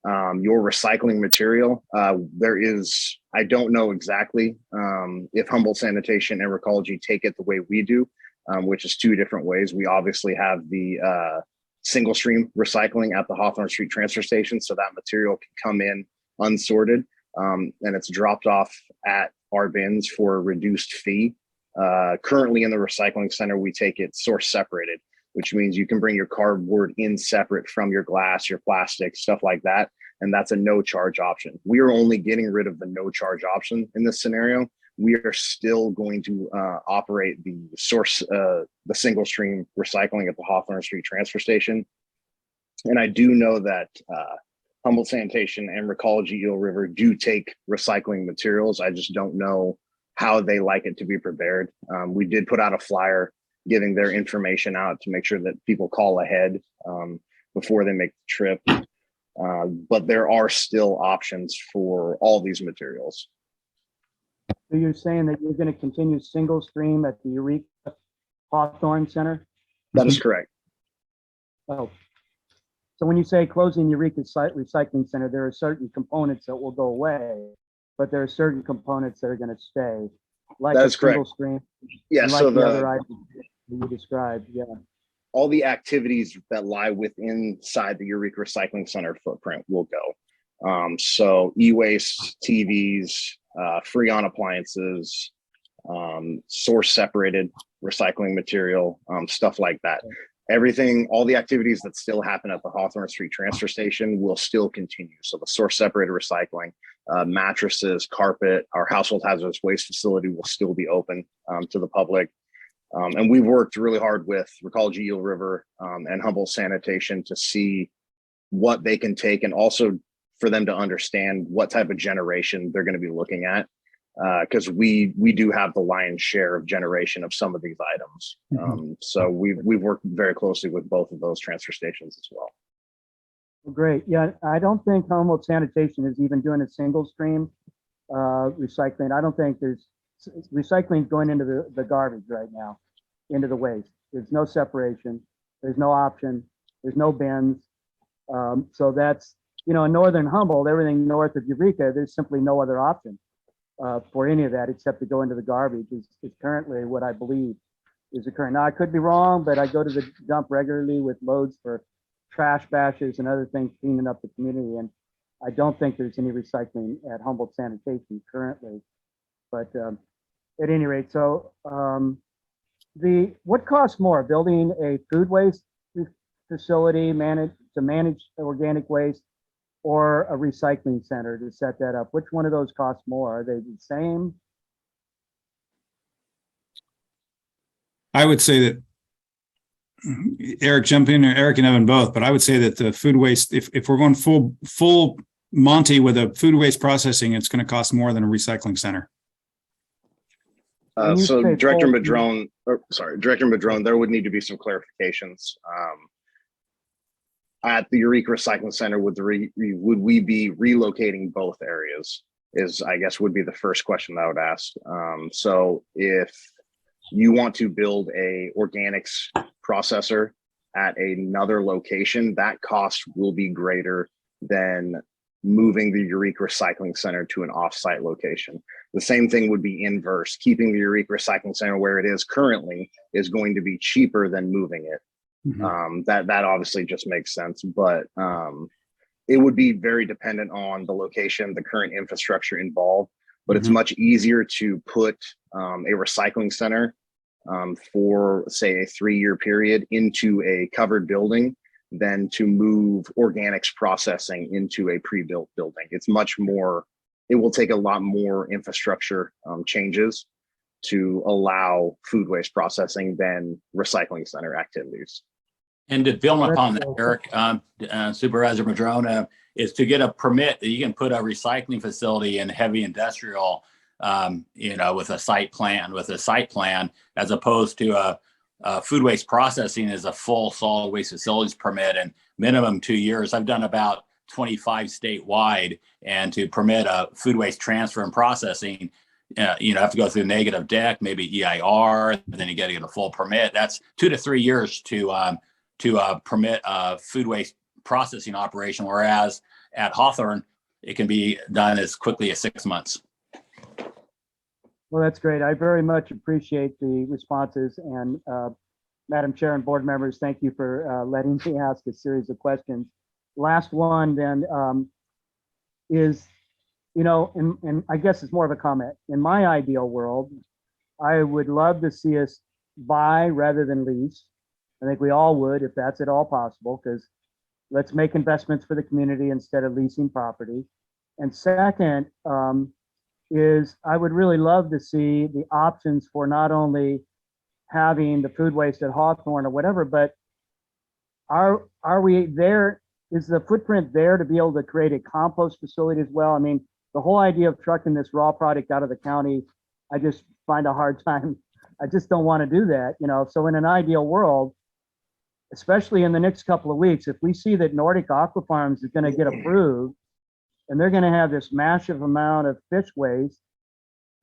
Your recycling material, I don't know exactly if Humboldt Sanitation and Recology take it the way we do, which is two different ways. We obviously have the single stream recycling at the Hawthorne Street transfer station, so that material can come in unsorted and it's dropped off at our bins for a reduced fee. Currently in the recycling center, we take it source separated, which means you can bring your cardboard in separate from your glass, your plastic, stuff like that. And that's a no charge option. We are only getting rid of the no charge option in this scenario. We are still going to operate the source, the single stream recycling at the Hawthorne Street transfer station. And I do know that Humboldt Sanitation and Recology Eel River do take recycling materials. I just don't know how they like it to be prepared. We did put out a flyer giving their information out to make sure that people call ahead before they make the trip. But there are still options for all these materials. So you're saying that you're going to continue single stream at the Eureka Hawthorne Center? That is correct. Oh. So when you say closing Eureka Site Recycling Center, there are certain components that will go away, but there are certain components that are going to stay, like That a is correct. single stream. Yeah, and so like the other items that you described, yeah. all the activities that lie within inside the Eureka Recycling Center footprint will go. So e-waste, TVs, Freon appliances, source separated recycling material, stuff like that. Everything, all the activities that still happen at the Hawthorne Street transfer station will still continue. So the source separated recycling, mattresses, carpet, our household hazardous waste facility will still be open to the public. And we've worked really hard with Recology Eel River and Humboldt Sanitation to see what they can take, and also for them to understand what type of generation they're going to be looking at. Because we do have the lion's share of generation of some of these items. So we've worked very closely with both of those transfer stations as well. Great. Yeah, I don't think Humboldt Sanitation is even doing a single stream recycling. I don't think there's recycling going into the garbage right now, into the waste. There's no separation. There's no option. There's no bins. So that's, in northern Humboldt, everything north of Eureka, there's simply no other option for any of that except to go into the garbage is currently what I believe is occurring. Now, I could be wrong, but I go to the dump regularly with loads for trash bashes and other things, cleaning up the community. And I don't think there's any recycling at Humboldt Sanitation currently. But at any rate, so what costs more, building a food waste facility to manage organic waste, or a recycling center to set that up? Which one of those costs more? Are they the same? I would say that Eric, jump in, or Eric and Evan both, but I would say that the food waste, if we're going full Monty with a food waste processing, it's going to cost more than a recycling center. So Director Madrone, there would need to be some clarifications. At the Eureka Recycling Center, would we be relocating both areas? I guess would be the first question I would ask. So if you want to build a organics processor at another location, that cost will be greater than moving the Eureka Recycling Center to an off-site location. The same thing would be inverse. Keeping the Eureka Recycling Center where it is currently is going to be cheaper than moving it. That obviously just makes sense, but it would be very dependent on the location, the current infrastructure involved. But it's much easier to put a recycling center for, say, a 3-year period into a covered building than to move organics processing into a pre-built building. It's much more, it will take a lot more infrastructure changes to allow food waste processing than recycling center activities. And to build Well, upon that's- that, Eric, Supervisor Madrona, is to get a permit that you can put a recycling facility in heavy industrial, with a site plan, as opposed to a food waste processing is a full solid waste facilities permit and minimum 2 years. I've done about 25 statewide, and to permit a food waste transfer and processing, have to go through negative deck, maybe EIR, then you got to get a full permit. That's 2 to 3 years to permit a food waste processing operation, whereas at Hawthorne, it can be done as quickly as 6 months. Well, that's great. I very much appreciate the responses, and Madam Chair and board members, thank you for letting me ask a series of questions. Last one then is, and I guess it's more of a comment. In my ideal world, I would love to see us buy rather than lease. I think we all would, if that's at all possible, because let's make investments for the community instead of leasing property. And second, is I would really love to see the options for not only having the food waste at Hawthorne or whatever, but are we there? Is the footprint there to be able to create a compost facility as well? I mean, the whole idea of trucking this raw product out of the county, I just find a hard time. I just don't want to do that, So in an ideal world, especially in the next couple of weeks, if we see that Nordic Aqua Farms is going to get approved, and they're going to have this massive amount of fish waste,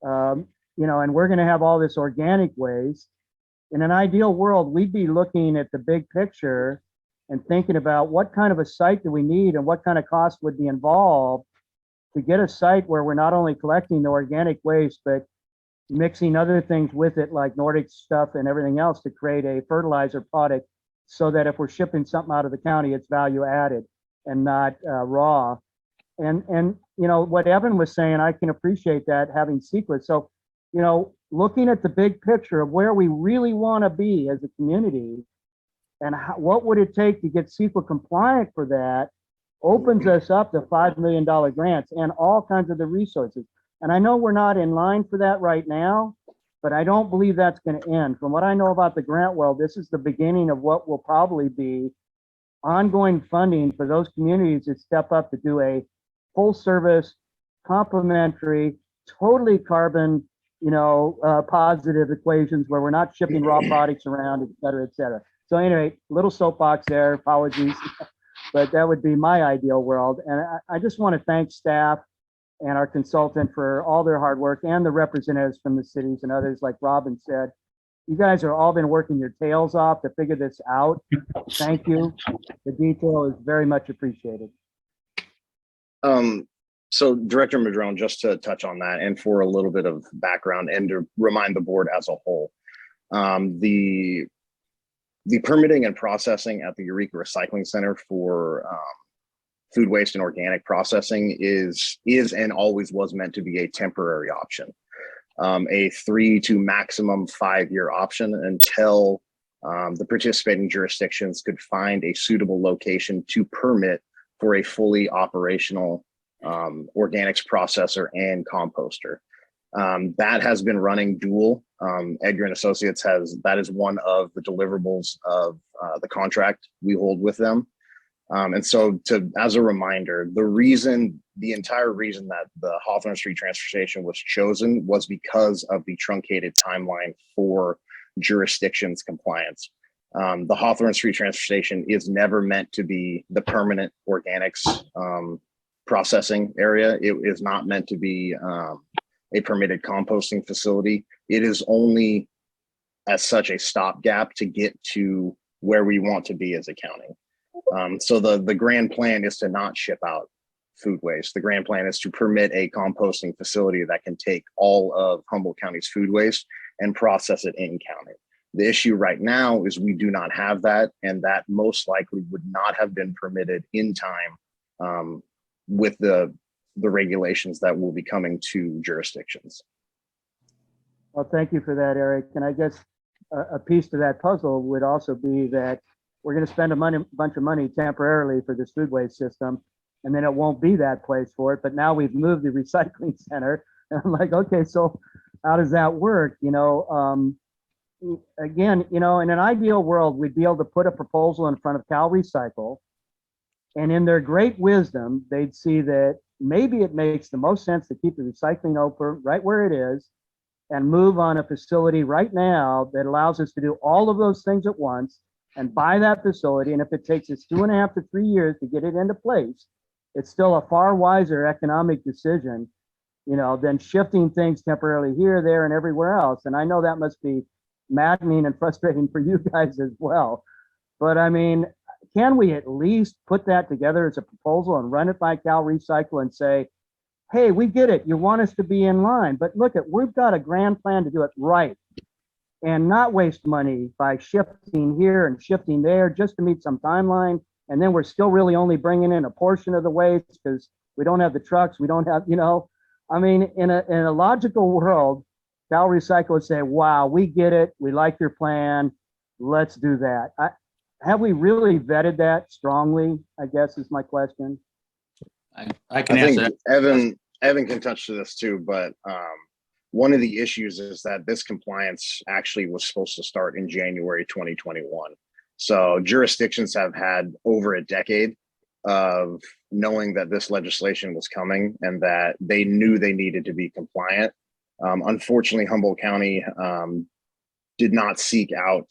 and we're going to have all this organic waste. In an ideal world, we'd be looking at the big picture and thinking about what kind of a site do we need and what kind of cost would be involved to get a site where we're not only collecting the organic waste, but mixing other things with it, like Nordic stuff and everything else, to create a fertilizer product, so that if we're shipping something out of the county, it's value added and not raw. And what Evan was saying, I can appreciate that, having CEQA. So, looking at the big picture of where we really want to be as a community, and what would it take to get CEQA compliant for that, opens us up to $5 million grants and all kinds of the resources. And I know we're not in line for that right now, but I don't believe that's going to end. From what I know about the grant world, this is the beginning of what will probably be ongoing funding for those communities that step up to do a full service, complementary, totally carbon, positive equations where we're not shipping raw products around, et cetera, et cetera. So anyway, little soapbox there, apologies, but that would be my ideal world. And I just want to thank staff and our consultant for all their hard work, and the representatives from the cities and others, like Robin said. You guys are all been working your tails off to figure this out. Thank you. The detail is very much appreciated. So Director Madrone, just to touch on that and for a little bit of background and to remind the board as a whole, the permitting and processing at the Eureka Recycling Center for food waste and organic processing is and always was meant to be a temporary option, a 3 to maximum 5-year option until the participating jurisdictions could find a suitable location to permit for a fully operational organics processor and composter. That has been running dual. Edgar and Associates that is one of the deliverables of the contract we hold with them. And so as a reminder, the entire reason that the Hawthorne Street Transfer Station was chosen was because of the truncated timeline for jurisdictions compliance. The Hawthorne Street Transfer Station is never meant to be the permanent organics processing area. It is not meant to be a permitted composting facility. It is only as such a stopgap to get to where we want to be as a county. So the grand plan is to not ship out food waste. The grand plan is to permit a composting facility that can take all of Humboldt County's food waste and process it in county. The issue right now is we do not have that, and that most likely would not have been permitted in time with the regulations that will be coming to jurisdictions. Well, thank you for that, Eric. And I guess a piece to that puzzle would also be that we're going to spend a bunch of money temporarily for this food waste system, and then it won't be that place for it. But now we've moved the recycling center. And I'm like, okay, so how does that work? Again, in an ideal world, we'd be able to put a proposal in front of Cal Recycle, and in their great wisdom, they'd see that maybe it makes the most sense to keep the recycling open right where it is and move on a facility right now that allows us to do all of those things at once and buy that facility. And if it takes us 2.5 to 3 years to get it into place, it's still a far wiser economic decision, than shifting things temporarily here, there, and everywhere else. And I know that must be maddening and frustrating for you guys as well. But I mean, can we at least put that together as a proposal and run it by Cal Recycle and say, hey, we get it. You want us to be in line, but look we've got a grand plan to do it right and not waste money by shifting here and shifting there just to meet some timeline. And then we're still really only bringing in a portion of the waste because we don't have the trucks. We don't have, I mean, in a logical world, Cal Recycle would say, wow, we get it. We like your plan. Let's do that. Have we really vetted that strongly, I guess is my question. I can I answer think that. Evan can touch to this too, but one of the issues is that this compliance actually was supposed to start in January 2021. So jurisdictions have had over a decade of knowing that this legislation was coming and that they knew they needed to be compliant. Unfortunately, Humboldt County did not seek out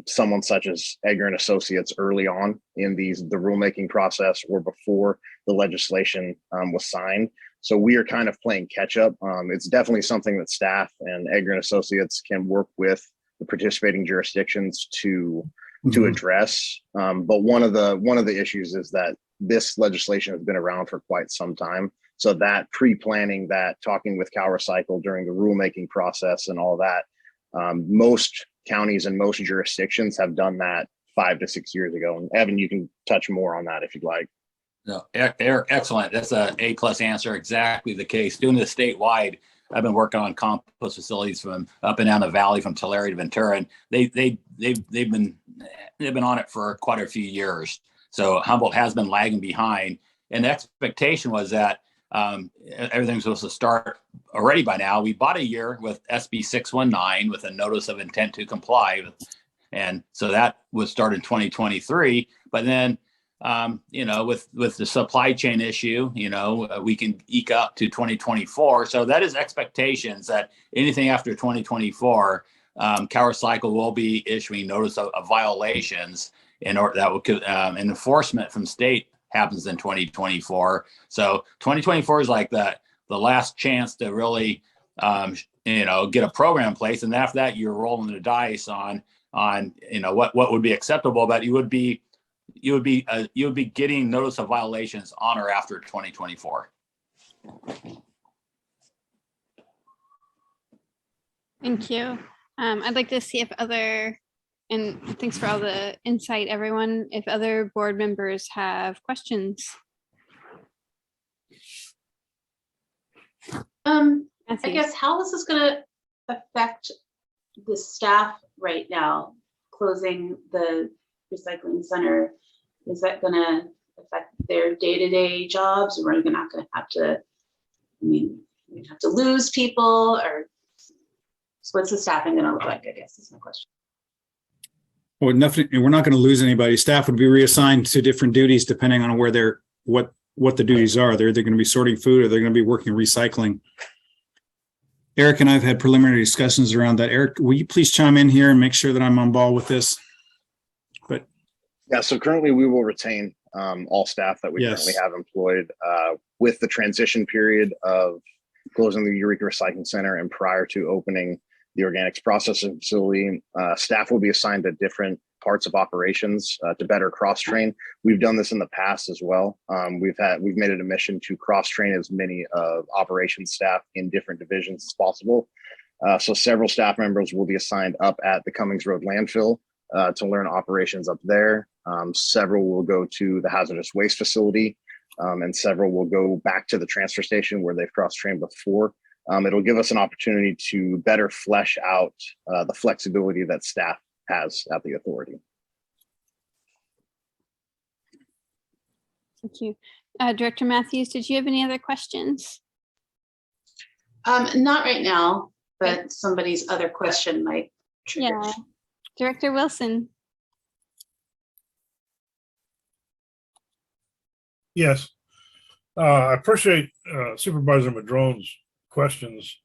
someone such as Edgar and Associates early on in the rulemaking process or before the legislation was signed. So we are kind of playing catch up. It's definitely something that staff and Edgar and Associates can work with the participating jurisdictions to address. But one of the issues is that this legislation has been around for quite some time. So that pre-planning, that talking with Cal Recycle during the rulemaking process and all that, most counties and most jurisdictions have done that 5 to 6 years ago. And Evan, you can touch more on that if you'd like. No, Eric, excellent. That's a A+ answer. Exactly the case. Doing this statewide, I've been working on compost facilities from up and down the valley, from Tulare to Ventura, and they've been on it for quite a few years. So Humboldt has been lagging behind, and the expectation was that everything's supposed to start already by now. We bought a year with SB 619 with a notice of intent to comply, and so that was started in 2023. But then, with the supply chain issue, we can eke up to 2024. So that is expectations that anything after 2024, Cal Recycle will be issuing notice of violations in order that would enforcement from state happens in 2024. So 2024 is like the last chance to really, get a program in place. And after that, you're rolling the dice on what would be acceptable, but you would be getting notice of violations on or after 2024. Thank you. I'd like to see if and thanks for all the insight, everyone, if other board members have questions. I Matthew. guess how is this gonna affect the staff right now, closing the recycling center? Is that gonna affect their day-to-day jobs? Or are we not gonna have to, we have to lose people, or so what's the staffing gonna look like, I guess is my question. Well, nothing, we're not going to lose anybody. Staff would be reassigned to different duties depending on where what the duties are. They're going to be sorting food or they're going to be working recycling. Eric and I have had preliminary discussions around that. Eric, will you please chime in here and make sure that I'm on ball with this? Yeah, so currently we will retain all staff that we currently have employed with the transition period of closing the Eureka Recycling Center and prior to opening the organics processing facility. Staff will be assigned to different parts of operations to better cross-train. We've done this in the past as well. We've made it a mission to cross-train as many of operations staff in different divisions as possible. So several staff members will be assigned up at the Cummings Road landfill to learn operations up there. Several will go to the hazardous waste facility, and several will go back to the transfer station where they've cross-trained before. It'll give us an opportunity to better flesh out the flexibility that staff has at the authority. Thank you. Director Matthews, did you have any other questions? Not right now, but somebody's other question might trigger. Yeah. Director Wilson. Yes. I appreciate Supervisor Madrone's questions.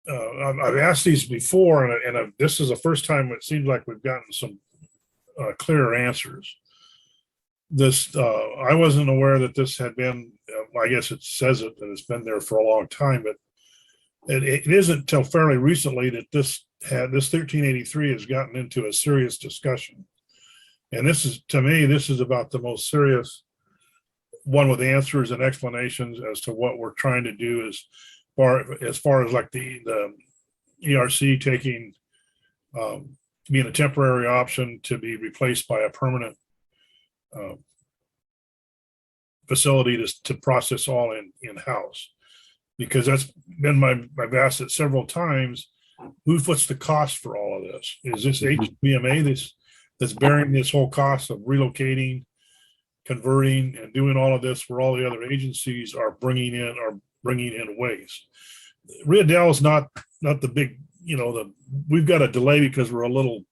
I've asked these before, and this is the first time it seems like we've gotten some clearer answers. I wasn't aware that this had been, I guess it says it, that it's been there for a long time, but it isn't until fairly recently that this 1383 has gotten into a serious discussion. And this is, to me, this is about the most serious one, with answers and explanations as to what we're trying to do as far as like the ERC taking, being a temporary option to be replaced by a permanent facility to process all in-house. Because that's been I've asked it several times, who foots the cost for all of this? Is this HBMA that's bearing this whole cost of relocating, converting, and doing all of this, where all the other agencies are bringing in waste? Riadell is not the big, we've got a delay because we're a little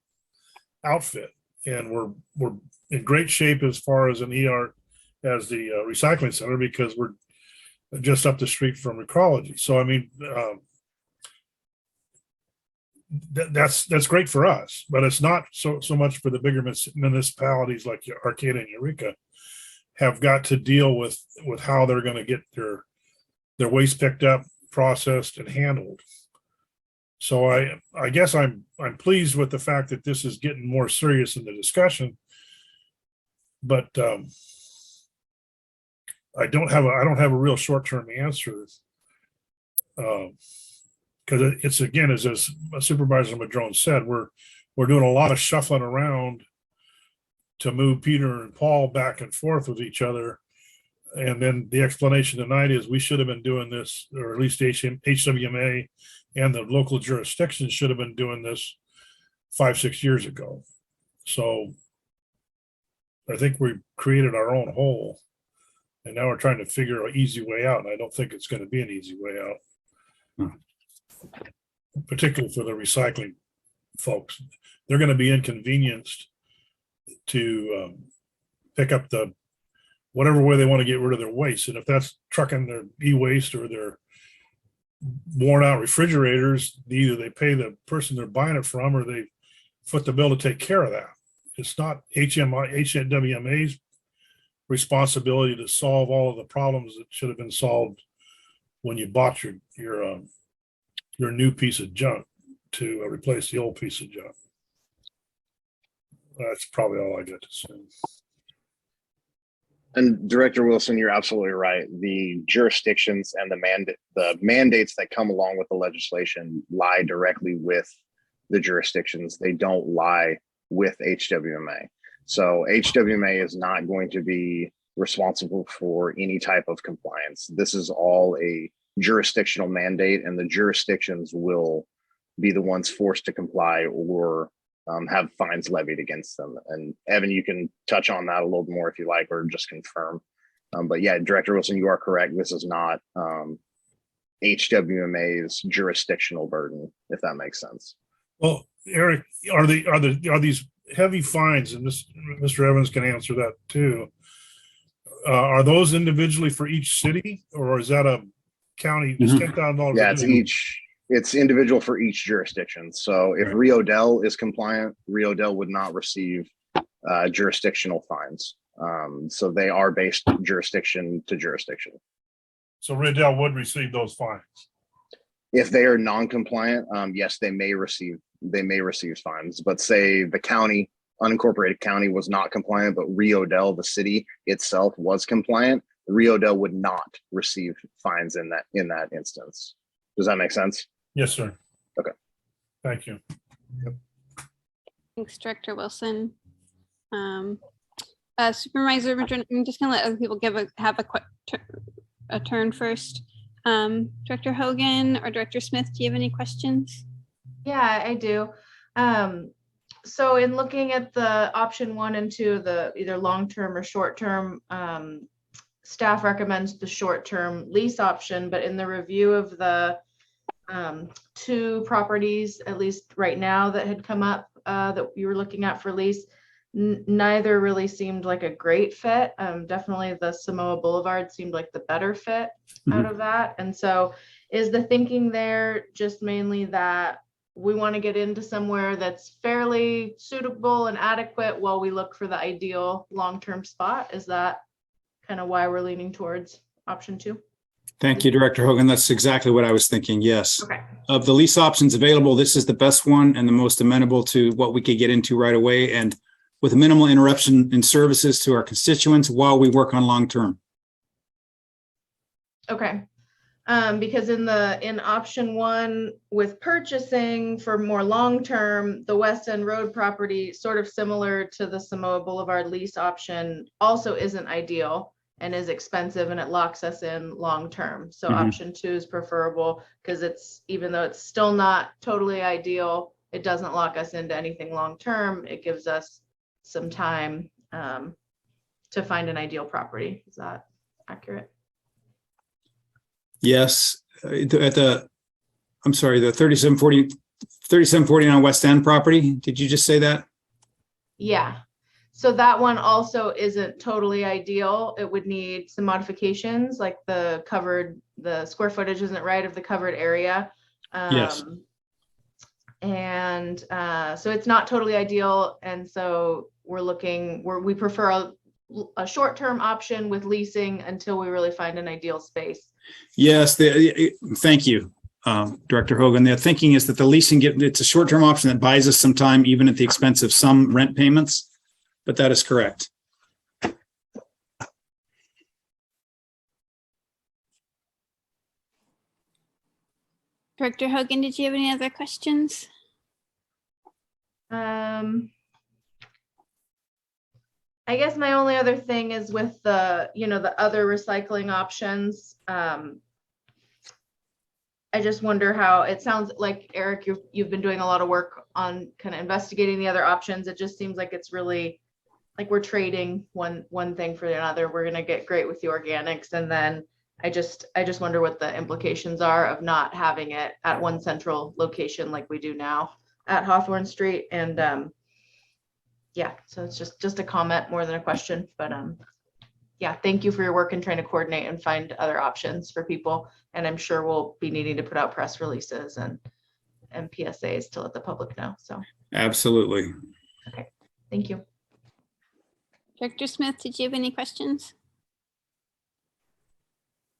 outfit, and we're in great shape as far as as the recycling center, because we're just up the street from ecology. So I mean, that's great for us, but it's not so much for the bigger municipalities like Arcata and Eureka have got to deal with how they're going to get their waste picked up, processed, and handled. So I guess I'm pleased with the fact that this is getting more serious in the discussion, but I don't have a real short-term answer, because it's, again, as Supervisor Madrone said, we're doing a lot of shuffling around to move Peter and Paul back and forth with each other. And then the explanation tonight is we should have been doing this, or at least HWMA and the local jurisdictions should have been doing this 5-6 years ago. So I think we created our own hole, and now we're trying to figure an easy way out. And I don't think it's going to be an easy way out, particularly for the recycling folks. They're going to be inconvenienced to pick up whatever way they want to get rid of their waste. And if that's trucking their e-waste or their worn out refrigerators, either they pay the person they're buying it from, or they foot the bill to take care of that. It's not HWMA's responsibility to solve all of the problems that should have been solved when you bought your new piece of junk to replace the old piece of junk. That's probably all I got to say. And Director Wilson, you're absolutely right. The jurisdictions and the mandates that come along with the legislation lie directly with the jurisdictions. They don't lie with HWMA. So HWMA is not going to be responsible for any type of compliance. This is all a jurisdictional mandate, and the jurisdictions will be the ones forced to comply or have fines levied against them. And Evan, you can touch on that a little more if you like, or just confirm. But yeah, Director Wilson, you are correct. This is not HWMA's jurisdictional burden, if that makes sense. Well, Eric, are these heavy fines, and Mr. Evans can answer that too, are those individually for each city, or is that a county? $10,000? Yeah, it's individual for each jurisdiction. So if Rio Del is compliant, Rio Del would not receive jurisdictional fines. So they are based jurisdiction to jurisdiction. So Rio Del would receive those fines. If they are non-compliant, yes, they may receive fines. But say the county, unincorporated county, was not compliant, but Rio Del, the city itself, was compliant, Rio Del would not receive fines in that instance. Does that make sense? Yes, sir. Okay. Thank you. Yep. Thanks, Director Wilson. Supervisor Madrone, I'm just going to let other people have a turn first. Director Hogan or Director Smith, do you have any questions? Yeah, I do. So in looking at the option 1 and 2, the either long-term or short-term, staff recommends the short-term lease option, but in the review of the 2 properties, at least right now, that had come up that you were looking at for lease, neither really seemed like a great fit. Definitely the Samoa Boulevard seemed like the better fit out of that. And so is the thinking there just mainly that we want to get into somewhere that's fairly suitable and adequate while we look for the ideal long-term spot? Is that kind of why we're leaning towards option 2? Thank you, Director Hogan. That's exactly what I was thinking. Yes. Okay. Of the lease options available, this is the best one and the most amenable to what we could get into right away, and with minimal interruption in services to our constituents while we work on long-term. Okay. Because in option 1 with purchasing for more long-term, the West End Road property, sort of similar to the Samoa Boulevard lease option, also isn't ideal and is expensive, and it locks us in long-term. So option 2 is preferable because it's, even though it's still not totally ideal, it doesn't lock us into anything long-term. It gives us some time to find an ideal property. Is that accurate? Yes, I'm sorry, the 3749 West End property. Did you just say that? Yeah. So that one also isn't totally ideal. It would need some modifications, like the square footage isn't right of the covered area. Yes. And so it's not totally ideal. And so we prefer a short-term option with leasing until we really find an ideal space. Yes, thank you, Director Hogan. The thinking is that the leasing, it's a short-term option that buys us some time, even at the expense of some rent payments, but that is correct. Director Hogan, did you have any other questions? I guess my only other thing is with the other recycling options. I just wonder how, it sounds like, Eric, you've been doing a lot of work on kind of investigating the other options. It just seems like it's really like we're trading one thing for another. We're going to get great with the organics, and then I just wonder what the implications are of not having it at one central location like we do now at Hawthorne Street. And yeah, so it's just a comment more than a question, but yeah, thank you for your work in trying to coordinate and find other options for people. And I'm sure we'll be needing to put out press releases and PSAs to let the public know. So Absolutely. okay, thank you. Director Smith, did you have any questions?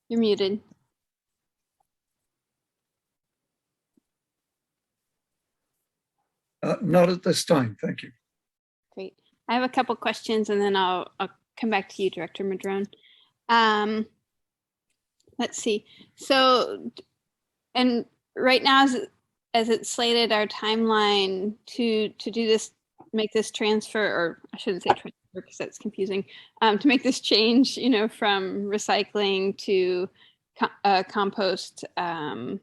You're muted. Not at this time, thank you. Great. I have a couple questions and then I'll come back to you, Director Madrone. Let's see. So, and right now, as it's slated, our timeline to do this, make this transfer, or I shouldn't say transfer because that's confusing, to make this change, from recycling to compost kind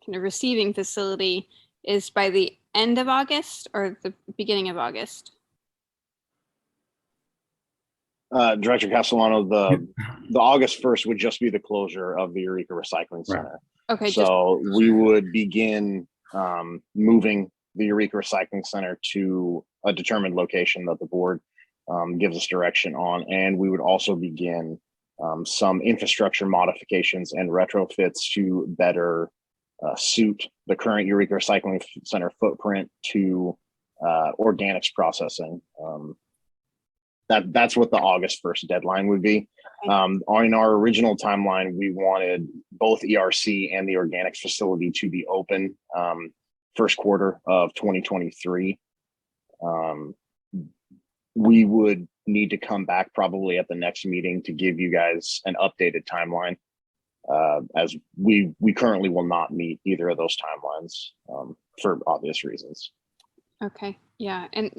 of receiving facility is by the end of August or the beginning of August? Director Castellano, the August 1st would just be the closure of the Eureka Recycling Center. Okay. So we would begin moving the Eureka Recycling Center to a determined location that the board gives us direction on. And we would also begin some infrastructure modifications and retrofits to better suit the current Eureka Recycling Center footprint to organics processing. That's what the August 1st deadline would be. On our original timeline, we wanted both ERC and the organics facility to be open first quarter of 2023. We would need to come back probably at the next meeting to give you guys an updated timeline, as we currently will not meet either of those timelines for obvious reasons. Okay. Yeah. And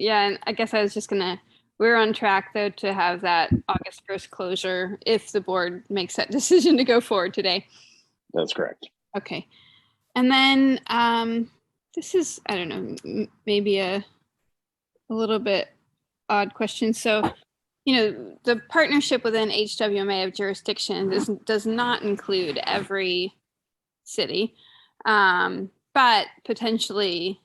I guess I was just gonna we're on track though to have that August 1st closure if the board makes that decision to go forward today. That's correct. Okay. And then this is, I don't know, maybe a little bit odd question. So, the partnership within HWMA of jurisdiction does not include every city, but potentially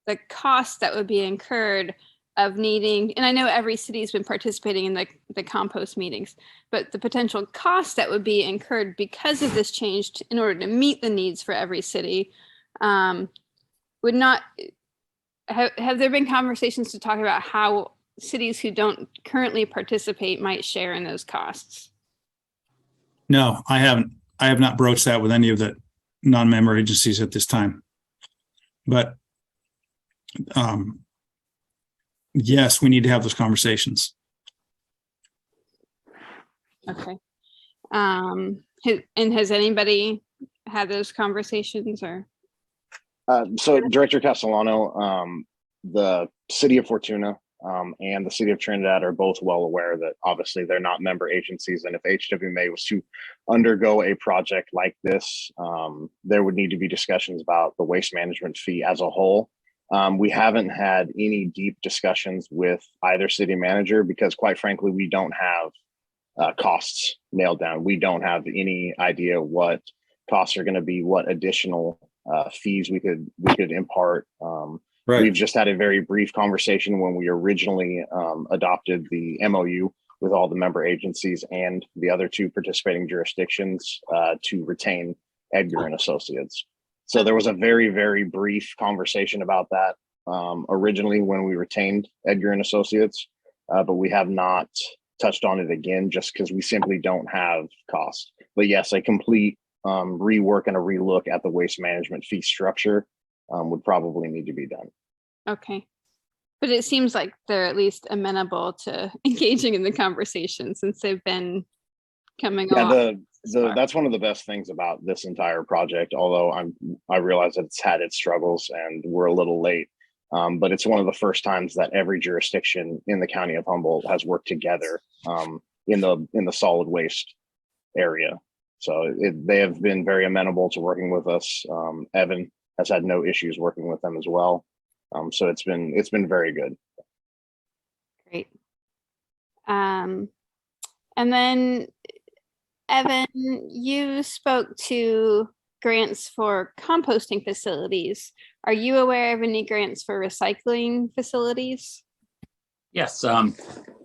the cost that would be incurred of needing, and I know every city has been participating in the compost meetings, but the potential cost that would be incurred because of this change in order to meet the needs for every city would not, have there been conversations to talk about how cities who don't currently participate might share in those costs? No, I haven't. I have not broached that with any of the non-member agencies at this time. But yes, we need to have those conversations. Okay. And has anybody had those conversations or? So Director Castellano, the city of Fortuna and the city of Trinidad are both well aware that obviously they're not member agencies. And if HWMA was to undergo a project like this, there would need to be discussions about the waste management fee as a whole. We haven't had any deep discussions with either city manager because quite frankly, we don't have costs nailed down. We don't have any idea what costs are going to be, what additional fees we could impart. Right. We've just had a very brief conversation when we originally adopted the MOU with all the member agencies and the other two participating jurisdictions to retain Edgar and Associates. So there was a very, very brief conversation about that originally when we retained Edgar and Associates, but we have not touched on it again just because we simply don't have costs. But yes, a complete rework and a relook at the waste management fee structure would probably need to be done. Okay. But it seems like they're at least amenable to engaging in the conversation since they've been coming along. That's one of the best things about this entire project, although I realize that it's had its struggles and we're a little late. But it's one of the first times that every jurisdiction in the county of Humboldt has worked together in the solid waste area. So they have been very amenable to working with us. Evan has had no issues working with them as well. So it's been very good. Great. And then Evan, you spoke to grants for composting facilities. Are you aware of any grants for recycling facilities? Yes, a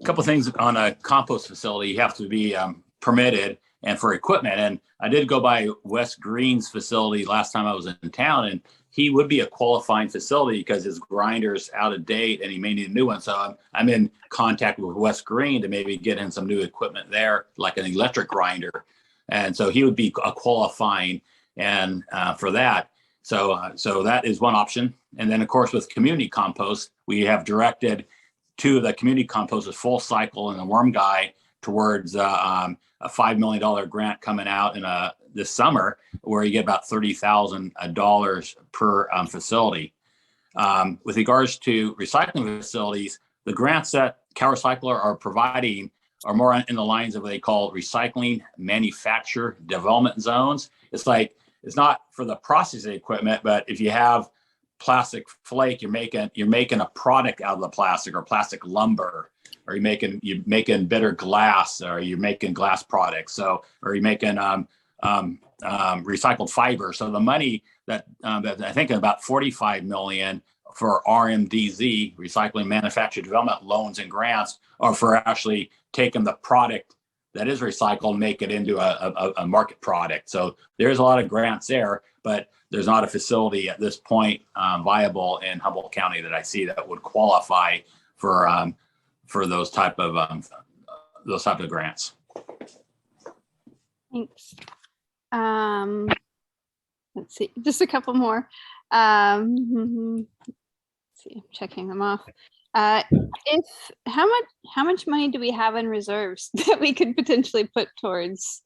couple things on a compost facility. You have to be permitted and for equipment. And I did go by Wes Green's facility last time I was in town, and he would be a qualifying facility because his grinder's out of date and he may need a new one. So I'm in contact with Wes Green to maybe get in some new equipment there, like an electric grinder. And so he would be a qualifying and for that. So that is one option. And then of course, with community compost, we have directed to the community compost with Full Cycle and the Worm Guy towards a $5 million grant coming out in this summer, where you get about $30,000 per facility. With regards to recycling facilities, the grants that CalRecycler are providing are more in the lines of what they call recycling manufacture development zones. It's not for the processing equipment, but if you have plastic flake, you're making a product out of the plastic, or plastic lumber, or you're making bitter glass, or you're making glass products. Or you're making recycled fiber. So the money that I think about 45 million for RMDZ, recycling manufacture development loans and grants, are for actually taking the product that is recycled and make it into a market product. So there's a lot of grants there, but there's not a facility at this point viable in Humboldt County that I see that would qualify for those type of grants. Thanks. Let's see, just a couple more. Let's see, I'm checking them off. How much money do we have in reserves that we could potentially put towards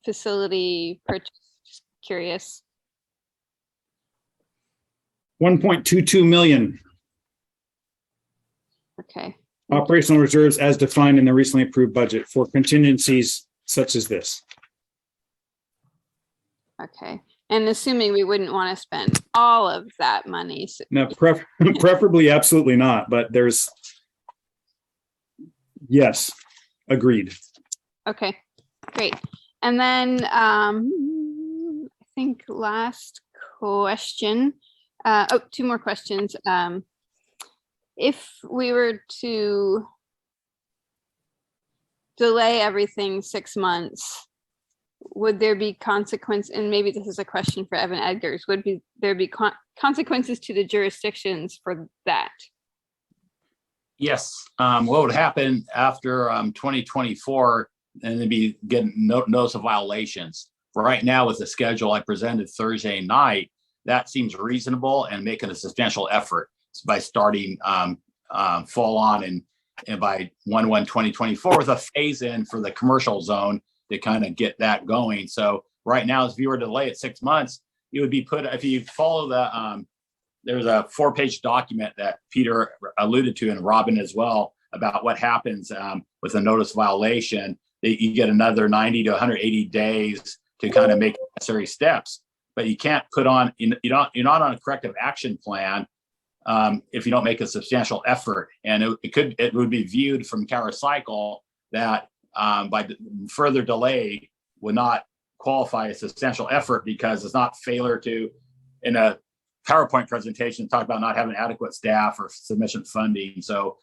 facility purchase? Just curious. 1.22 million. Okay, Operational reserves as defined in the recently approved budget for contingencies such as this. Okay, and assuming we wouldn't want to spend all of that money. So, Now, preferably, absolutely not, but yes, agreed. okay, great. And then I think last question. Two more questions. If we were to delay everything 6 months, would there be consequence? And maybe this is a question for Evan Edgars. Would there be consequences to the jurisdictions for that? Yes. What would happen after 2024, and they'd be getting notice of violations. For right now, with the schedule I presented Thursday night, that seems reasonable and making a substantial effort by starting fall on and by 1/1/2024 with a phase in for the commercial zone to kind of get that going. So right now, if you were to delay it 6 months, it would be if you follow the, there's a 4-page document that Peter alluded to and Robin as well about what happens with a notice violation. You get another 90 to 180 days to kind of make necessary steps, but you can't put on, you're not on a corrective action plan if you don't make a substantial effort. And it would be viewed from CounterCycle that by further delay would not qualify as substantial effort because it's not failure to, in a PowerPoint presentation, talk about not having adequate staff or sufficient funding. So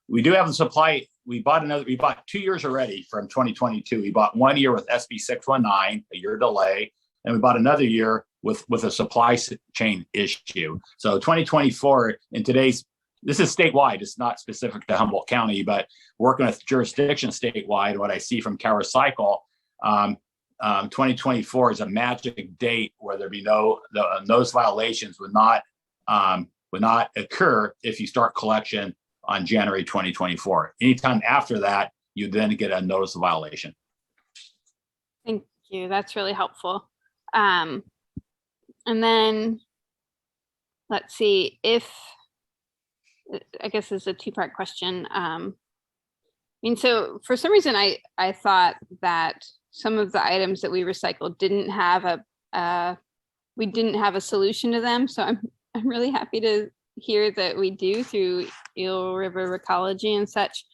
we do have the supply. We bought 2 years already from 2022. We bought 1 year with SB 619, a year delay, and we bought another year with a supply chain issue. So 2024 in this is statewide. It's not specific to Humboldt County, but working with jurisdictions statewide, what I see from CounterCycle, 2024 is a magic date where there be those violations would not occur if you start collection on January 2024. Anytime after that, you then get a notice of violation. Thank you. That's really helpful. And then let's see if, I guess this is a 2-part question. So for some reason, I thought that some of the items that we recycled didn't have a solution to them. So I'm really happy to hear that we do through Eel River Ecology and such.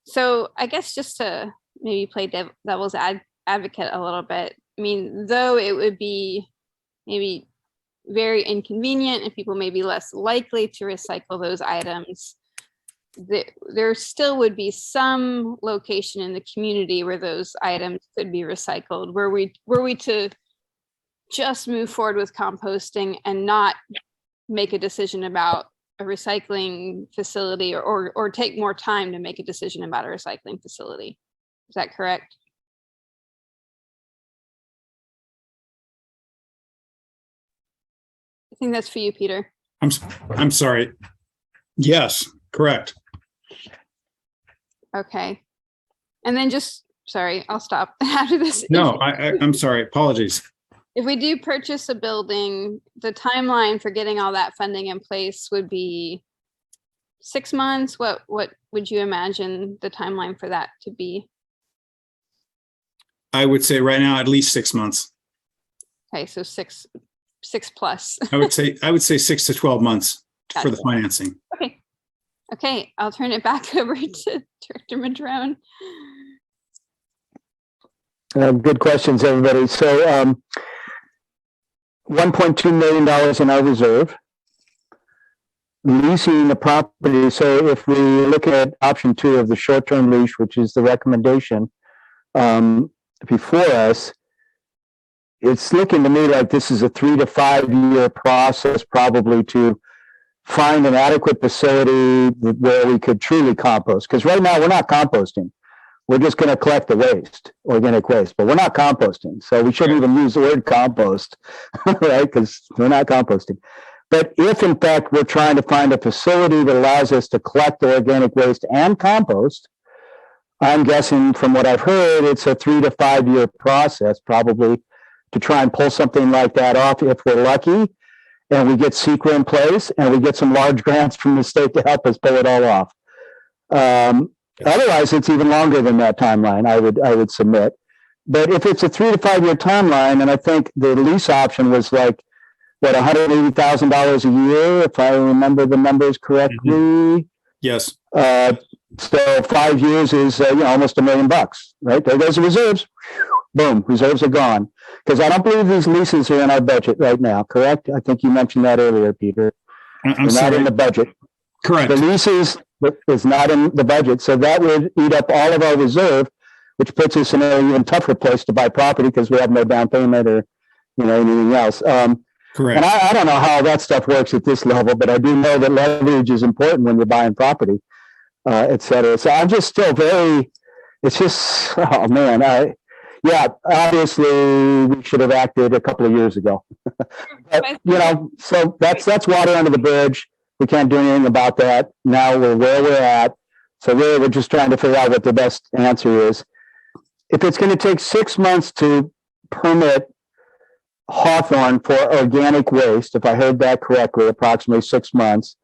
So I guess just to maybe play devil's advocate a little bit, though it would be maybe very inconvenient and people may be less likely to recycle those items, there still would be some location in the community where those items could be recycled. Were we to just move forward with composting and not make a decision about a recycling facility or take more time to make a decision about a recycling facility. Is that correct? I think that's for you, Peter. I'm sorry. Yes, correct. Okay. And then sorry, I'll stop after this. No, I'm sorry. Apologies. If we do purchase a building, the timeline for getting all that funding in place would be 6 months. What would you imagine the timeline for that to be? I would say right now, at least 6 months. Okay, so six plus. I would say 6 to 12 months Gotcha. for the financing. Okay, I'll turn it back over to Director Madrone. Good questions, everybody. So $1.2 million in our reserve. Leasing the property. So if we look at option 2 of the short-term lease, which is the recommendation before us, it's looking to me like this is a 3 to 5 year process probably to find an adequate facility where we could truly compost. Because right now we're not composting. We're just going to collect the waste, organic waste, but we're not composting. So we shouldn't even use the word compost, right? Because we're not composting. But if in fact we're trying to find a facility that allows us to collect the organic waste and compost, I'm guessing from what I've heard, it's a 3 to 5 year process probably to try and pull something like that off if we're lucky. and we get secret in place, and we get some large grants from the state to help us pull it all off. Otherwise, it's even longer than that timeline, I would submit. But if it's a 3 to 5 year timeline, and I think the lease option was like, what, $180,000 a year, if I remember the numbers correctly. Yes. So 5 years is almost $1 million, right? There goes the reserves. Boom, reserves are gone. Because I don't believe these leases are in our budget right now, correct? I think you mentioned that earlier, Peter. I'm They're not sorry. in the budget. Correct. The leases is not in the budget, so that would eat up all of our reserve, which puts us in an even tougher place to buy property because we have no down payment or anything else. Correct. And I don't know how that stuff works at this level, but I do know that leverage is important when you're buying property, et cetera. So I'm just still it's just, oh man, obviously we should have acted a couple of years ago. But, so that's water under the bridge. We can't do anything about that. Now we're where we're at. So really we're just trying to figure out what the best answer is. If it's going to take 6 months to permit Hawthorne for organic waste, if I heard that correctly, approximately 6 months,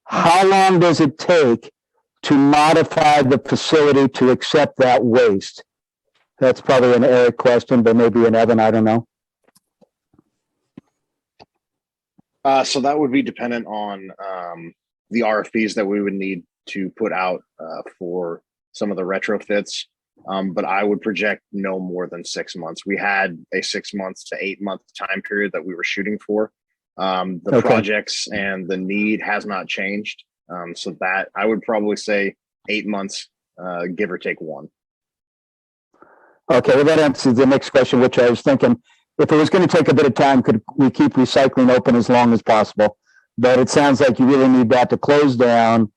how long does it take to modify the facility to accept that waste? That's probably an Eric question, but maybe an Evan, I don't know. So that would be dependent on the RFPs that we would need to put out for some of the retrofits. But I would project no more than 6 months. We had a 6 months to 8 month time period that we were shooting for. The projects and the need has not changed. So that I would probably say 8 months, give or take one. Okay, well, that answers the next question, which I was thinking, if it was going to take a bit of time, could we keep recycling open as long as possible? But it sounds like you really need that to close down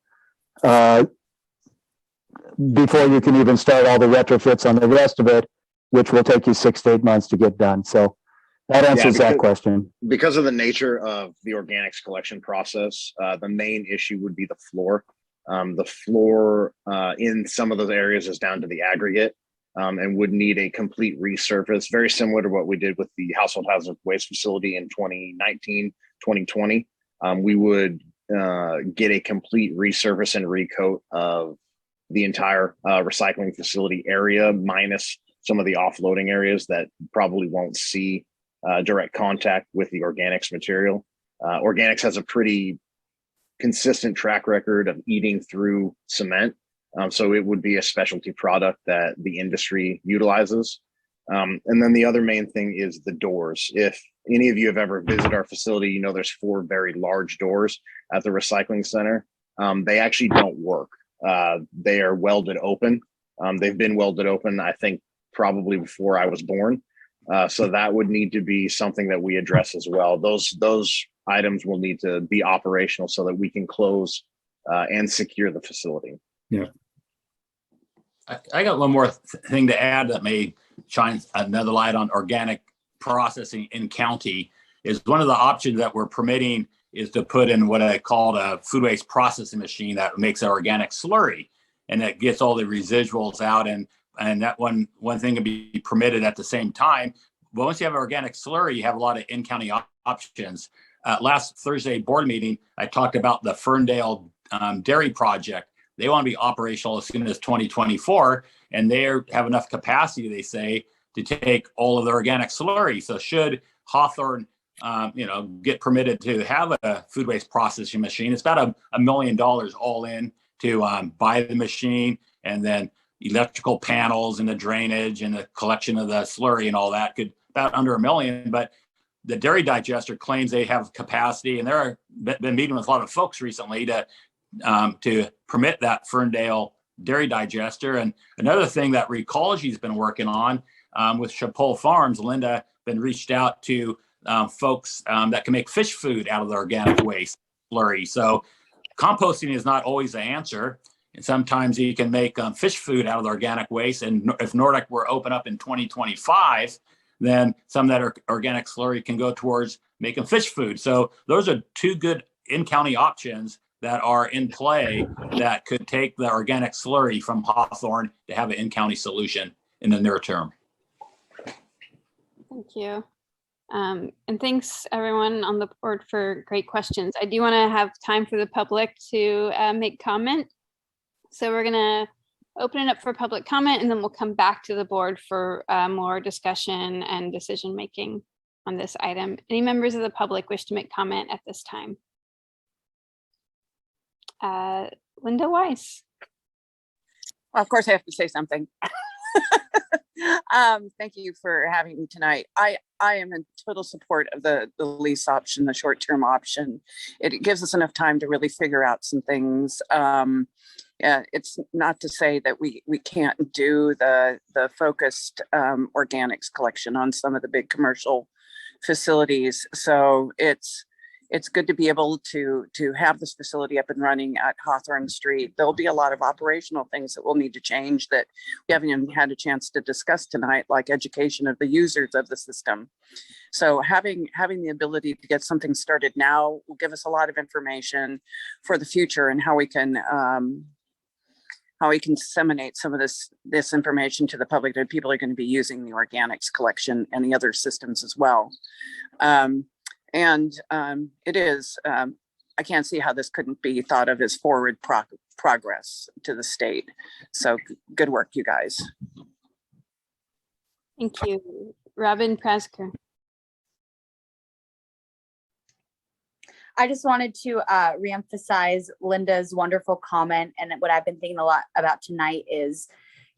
before you can even start all the retrofits on the rest of it, which will take you 6 to 8 months to get done. So that answers that question. Because of the nature of the organics collection process, the main issue would be the floor. The floor in some of those areas is down to the aggregate. And would need a complete resurface, very similar to what we did with the household hazardous waste facility in 2019, 2020. We would get a complete resurface and recoat of the entire recycling facility area, minus some of the offloading areas that probably won't see direct contact with the organics material. Organics has a pretty consistent track record of eating through cement. So it would be a specialty product that the industry utilizes. And then the other main thing is the doors. If any of you have ever visited our facility, there's 4 very large doors at the recycling center. They actually don't work. They are welded open. They've been welded open, I think, probably before I was born. So that would need to be something that we address as well. Those items will need to be operational so that we can close and secure the facility. Yeah. I got one more thing to add that may shine another light on organic processing in county. Is one of the options that we're permitting is to put in what I call a food waste processing machine that makes an organic slurry, and that gets all the residuals out. And that one thing can be permitted at the same time. But once you have organic slurry, you have a lot of in-county options. Last Thursday board meeting, I talked about the Ferndale dairy project. They want to be operational as soon as 2024, and they have enough capacity, they say, to take all of the organic slurry. So should Hawthorne, get permitted to have a food waste processing machine, it's about $1 million all in to buy the machine, and then electrical panels and the drainage and the collection of the slurry and all that, could about under $1 million. But the dairy digester claims they have capacity, and they're been meeting with a lot of folks recently to permit that Ferndale dairy digester. And another thing that Recology's been working on with Chapole Farms, Linda been reached out to folks that can make fish food out of the organic waste slurry. So composting is not always the answer. And sometimes you can make fish food out of the organic waste. And if Nordic were open up in 2025, then some of that organic slurry can go towards making fish food. So those are 2 good in-county options that are in play that could take the organic slurry from Hawthorne to have an in-county solution in the near term. Thank you. And thanks everyone on the board for great questions. I do want to have time for the public to make comment. So we're gonna open it up for public comment and then we'll come back to the board for more discussion and decision making on this item. Any members of the public wish to make comment at this time? Linda Weiss. Well, of course, I have to say something. Thank you for having me tonight. I am in total support of the lease option, the short-term option. It gives us enough time to really figure out some things. Yeah, it's not to say that we can't do the focused organics collection on some of the big commercial facilities. So it's good to be able to have this facility up and running at Hawthorne Street. There'll be a lot of operational things that we'll need to change that we haven't even had a chance to discuss tonight, like education of the users of the system. So having the ability to get something started now will give us a lot of information for the future and how we can disseminate some of this information to the public, that people are going to be using the organics collection and the other systems as well. It is, I can't see how this couldn't be thought of as forward progress to the state. So good work, you guys. Thank you. Robin Prasker. I just wanted to reemphasize Linda's wonderful comment. And what I've been thinking a lot about tonight is,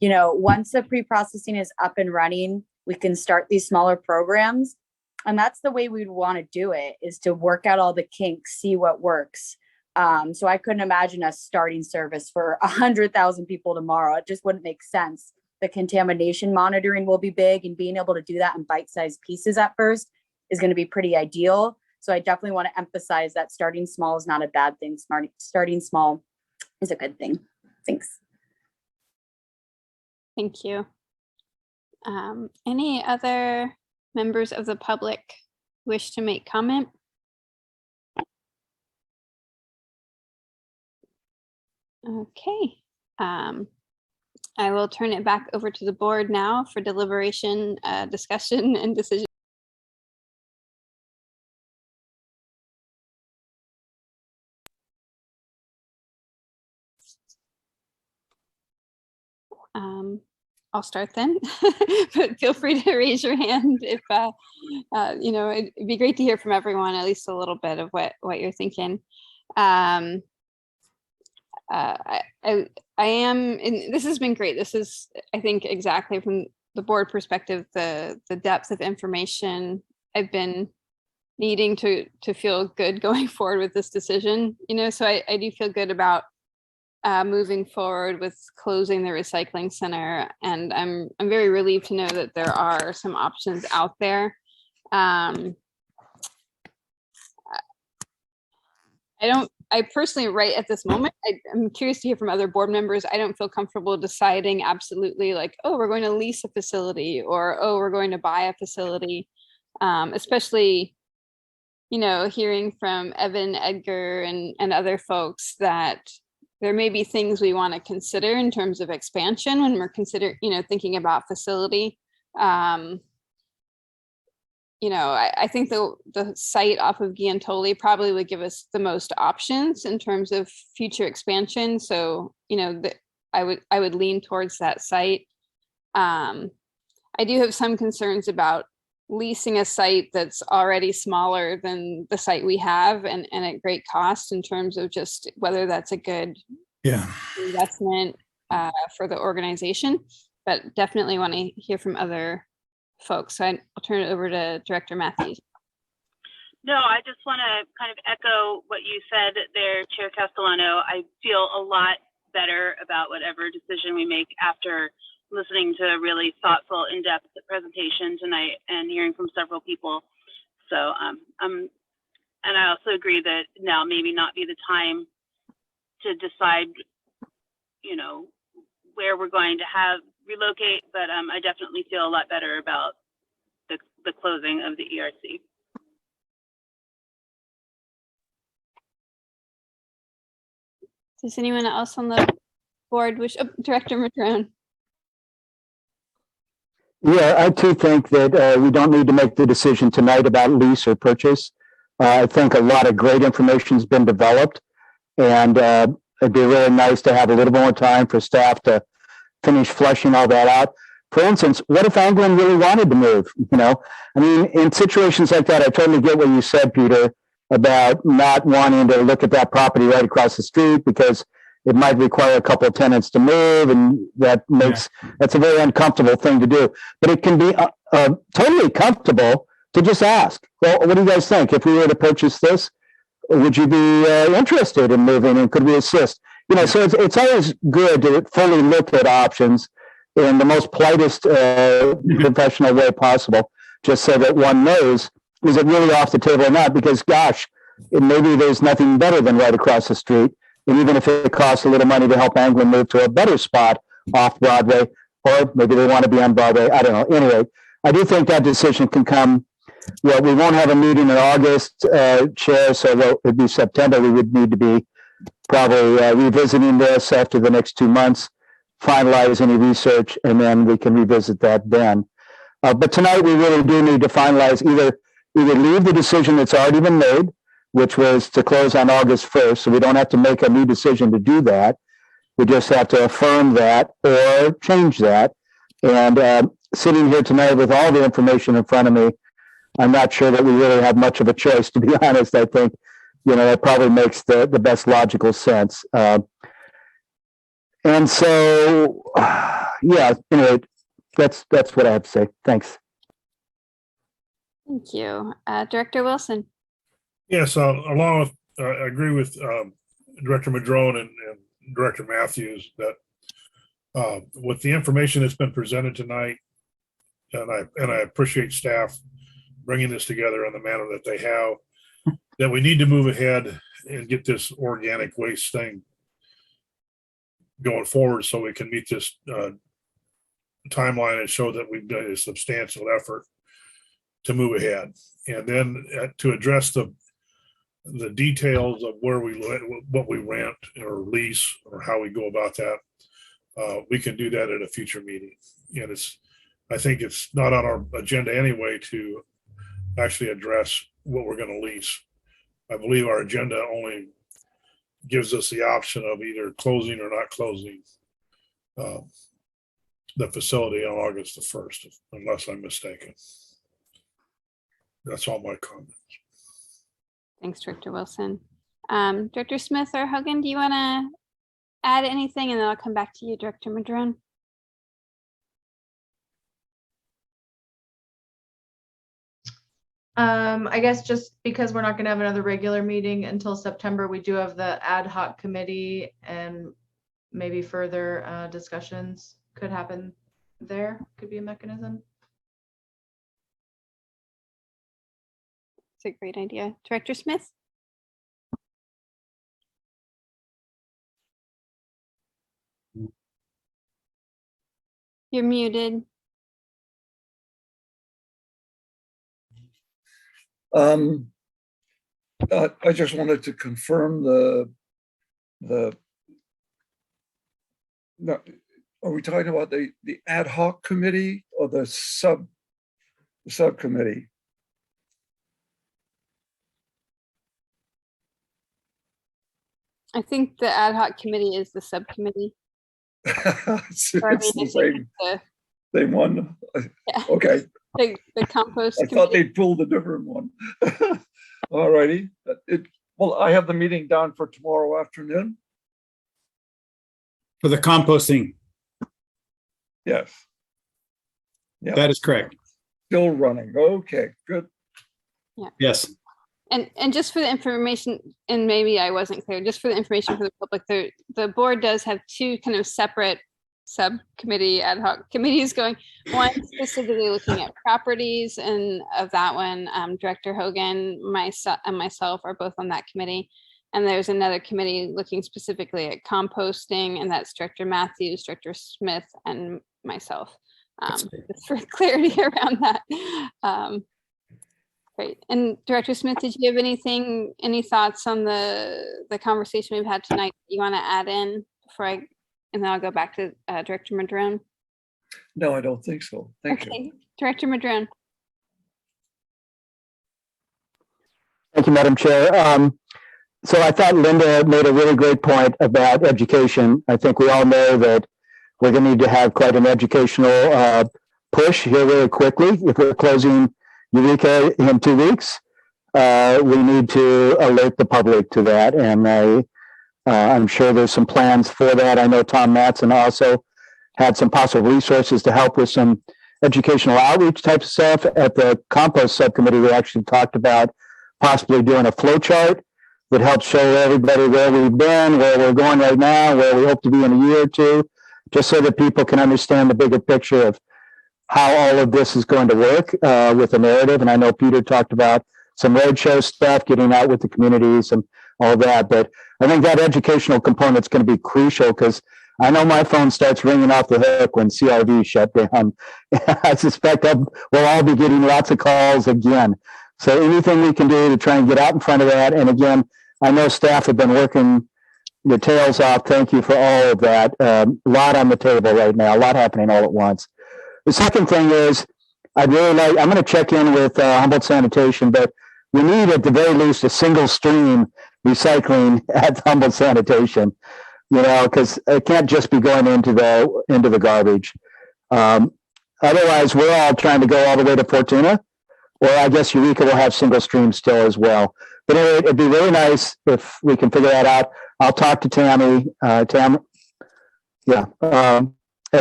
you know, once the pre-processing is up and running, we can start these smaller programs. And that's the way we'd want to do it, is to work out all the kinks, see what works. So I couldn't imagine us starting service for 100,000 people tomorrow. It just wouldn't make sense. The contamination monitoring will be big, and being able to do that in bite-sized pieces at first is going to be pretty ideal. So I definitely want to emphasize that starting small is not a bad thing. Starting small is a good thing. Thanks. Thank you. Any other members of the public wish to make comment? Okay. I will turn it back over to the board now for deliberation, discussion, and decision. I'll start then, but feel free to raise your hand if, you know, it'd be great to hear from everyone, at least a little bit of what you're thinking. I am, and this has been great. This is, I think, exactly from the board perspective, the depth of information I've been needing to feel good going forward with this decision, you know, so I do feel good about moving forward with closing the recycling center. And I'm very relieved to know that there are some options out there. I personally, right at this moment, I'm curious to hear from other board members. I don't feel comfortable deciding absolutely like, oh, we're going to lease a facility, or, oh, we're going to buy a facility, especially, you know, hearing from Evan, Edgar, and other folks that there may be things we want to consider in terms of expansion when we're thinking about facility. You know, I think the site off of Giantoli probably would give us the most options in terms of future expansion. So, you know, I would lean towards that site. I do have some concerns about leasing a site that's already smaller than the site we have and at great cost, in terms of just whether that's a good investment for the organization, but definitely want to hear from other folks. So I'll turn it over to Director Matthews. No, I just want to kind of echo what you said there, Chair Castellano. I feel a lot better about whatever decision we make after listening to a really thoughtful, in-depth presentation tonight and hearing from several people. So and I also agree that now maybe not be the time to decide, you know, where we're going to relocate, but I definitely feel a lot better about the closing of the ERC. Does anyone else on the board wish? Oh, Director Madrone. Yeah, I too think that we don't need to make the decision tonight about lease or purchase. I think a lot of great information has been developed, and it'd be really nice to have a little more time for staff to finish fleshing all that out. For instance, what if Anglin really wanted to move? You know, I mean, in situations like that, I totally get what you said, Peter, about not wanting to look at that property right across the street because it might require a couple of tenants to move, and that's a very uncomfortable thing to do. But it can be totally comfortable to just ask, well, what do you guys think? If we were to purchase this, would you be interested in moving, and could we assist? You know, so it's always good to fully look at options in the most politest professional way possible, just so that one knows, is it really off the table or not? Because gosh, maybe there's nothing better than right across the street. And even if it costs a little money to help Anglin move to a better spot off Broadway, or maybe they want to be on Broadway, I don't know. Anyway, I do think that decision can come. Well, we won't have a meeting in August, Chair, so it'd be September. We would need to be probably revisiting this after the next 2 months, finalize any research, and then we can revisit that then. But tonight we really do need to finalize either leave the decision that's already been made, which was to close on August 1st, so we don't have to make a new decision to do that. We just have to affirm that or change that. And sitting here tonight with all the information in front of me, I'm not sure that we really have much of a choice, to be honest. I think, you know, that probably makes the best logical sense. And so, yeah, anyway, that's what I have to say. Thanks. Thank you. Director Wilson. Yes, along with, I agree with Director Madrone and Director Matthews that with the information that's been presented tonight, and I appreciate staff bringing this together in the manner that they have, that we need to move ahead and get this organic waste thing going forward so we can meet this timeline and show that we've done a substantial effort to move ahead. And then to address the details of where what we rent or lease or how we go about that, we can do that at a future meeting. And I think it's not on our agenda anyway to actually address what we're going to lease. I believe our agenda only gives us the option of either closing or not closing the facility on August the 1st, unless I'm mistaken. That's all my comments. Thanks, Director Wilson. Director Smith or Hogan, do you want to add anything? And then I'll come back to you, Director Madrone. I guess just because we're not going to have another regular meeting until September, we do have the ad hoc committee, and maybe further discussions could happen there. Could be a mechanism. It's a great idea. Director Smith? You're muted. I just wanted to confirm no, are we talking about the ad hoc committee or the subcommittee? I think the ad hoc committee is the subcommittee. It's the same one. Yeah. Okay. The compost I thought they pulled a different one. All righty. Well, I have the meeting down for tomorrow afternoon. For the composting. Yes. Yeah. That is correct. Still running. Okay, good. Yeah. Yes. And just for the information, and maybe I wasn't clear, just for the information for the public, the board does have two kind of separate subcommittee ad hoc committees going. One specifically looking at properties, and of that one, Director Hogan, and myself are both on that committee. And there's another committee looking specifically at composting, and that's Director Matthews, Director Smith, and myself. Just for clarity around that. Great. And Director Smith, did you have any thoughts on the conversation we've had tonight that you want to add in before and then I'll go back to Director Madrone? No, I don't think so. Thank you. Okay, Director Madrone. Thank you, Madam Chair. So I thought Linda made a really great point about education. I think we all know that we're going to need to have quite an educational push here really quickly. If we're closing Eureka in 2 weeks, we need to alert the public to that. And I'm sure there's some plans for that. I know Tom Matson also had some possible resources to help with some educational outreach type of stuff. At the compost subcommittee, we actually talked about possibly doing a flow chart that helps show everybody where we've been, where we're going right now, where we hope to be in a year or two, just so that people can understand the bigger picture of how all of this is going to work with a narrative. And I know Peter talked about some roadshow stuff, getting out with the communities and all that. But I think that educational component is going to be crucial, because I know my phone starts ringing off the hook when CRV shut down. I suspect we'll all be getting lots of calls again. So anything we can do to try and get out in front of that. And again, I know staff have been working their tails off. Thank you for all of that. A lot on the table right now, a lot happening all at once. The second thing is, I'm going to check in with Humboldt Sanitation, but we need at the very least a single stream recycling at Humboldt Sanitation, because it can't just be going into the garbage. Otherwise, we're all trying to go all the way to Fortuna, or I guess Eureka will have single stream still as well. But anyway, it'd be really nice if we can figure that out. I'll talk to Tammy, at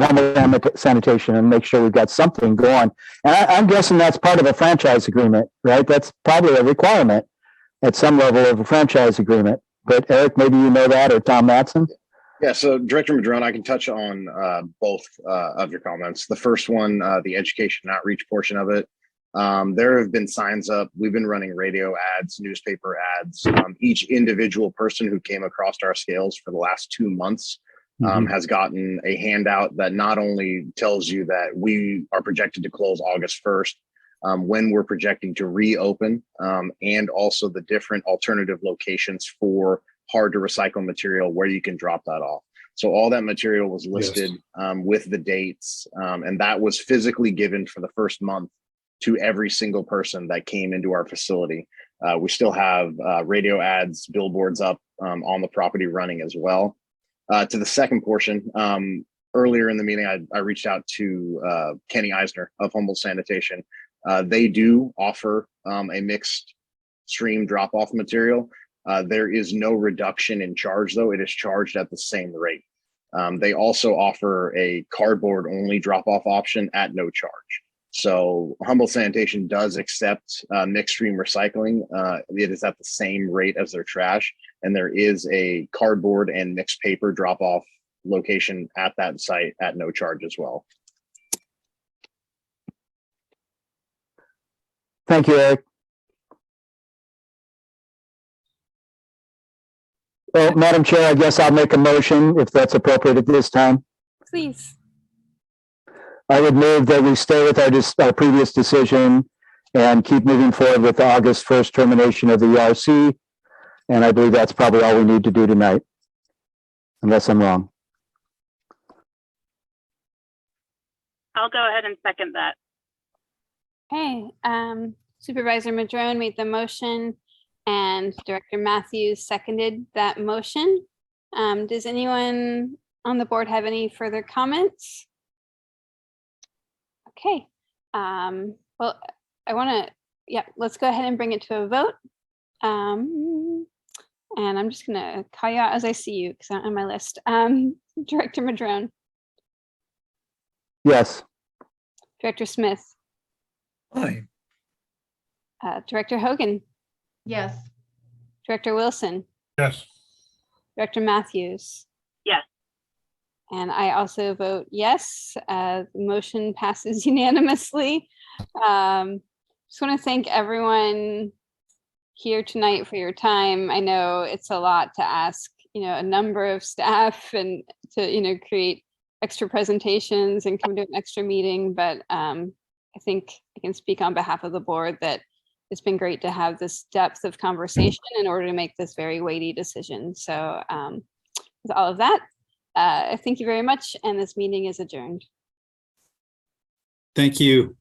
Humboldt Sanitation, and make sure we've got something going. And I'm guessing that's part of a franchise agreement, right? That's probably a requirement at some level of a franchise agreement. But Eric, maybe you know that, or Tom Matson? Yeah, so Director Madrone, I can touch on both of your comments. The first one, the education outreach portion of it. There have been signs up. We've been running radio ads, newspaper ads. Each individual person who came across our scales for the last 2 months has gotten a handout that not only tells you that we are projected to close August 1st, when we're projecting to reopen, and also the different alternative locations for hard to recycle material where you can drop that off. So all that material was listed with the dates, and that was physically given for the first month to every single person that came into our facility. We still have radio ads, billboards up on the property running as well. To the second portion, earlier in the meeting, I reached out to Kenny Eisner of Humboldt Sanitation. They do offer a mixed stream drop-off material. There is no reduction in charge, though. It is charged at the same rate. They also offer a cardboard-only drop-off option at no charge. So Humboldt Sanitation does accept mixed stream recycling. It is at the same rate as their trash, and there is a cardboard and mixed paper drop-off location at that site at no charge as well. Thank you, Eric. Well, Madam Chair, I guess I'll make a motion if that's appropriate at this time. Please. I would move that we stay with our previous decision and keep moving forward with the August 1st termination of the ERC. And I believe that's probably all we need to do tonight, unless I'm wrong. I'll go ahead and second that. Okay, Supervisor Madrone made the motion and Director Matthews seconded that motion. Does anyone on the board have any further comments? Okay, well, I want to, let's go ahead and bring it to a vote. And I'm just gonna call you out as I see you because I'm on my list. Director Madrone. Yes. Director Smith. Aye. Director Hogan. Yes. Director Wilson. Yes. Director Matthews. Yes. And I also vote yes. The motion passes unanimously. Just want to thank everyone here tonight for your time. I know it's a lot to ask, a number of staff and to, create extra presentations and come to an extra meeting, but I think I can speak on behalf of the board that it's been great to have this depth of conversation in order to make this very weighty decision. So with all of that, thank you very much. And this meeting is adjourned. Thank you.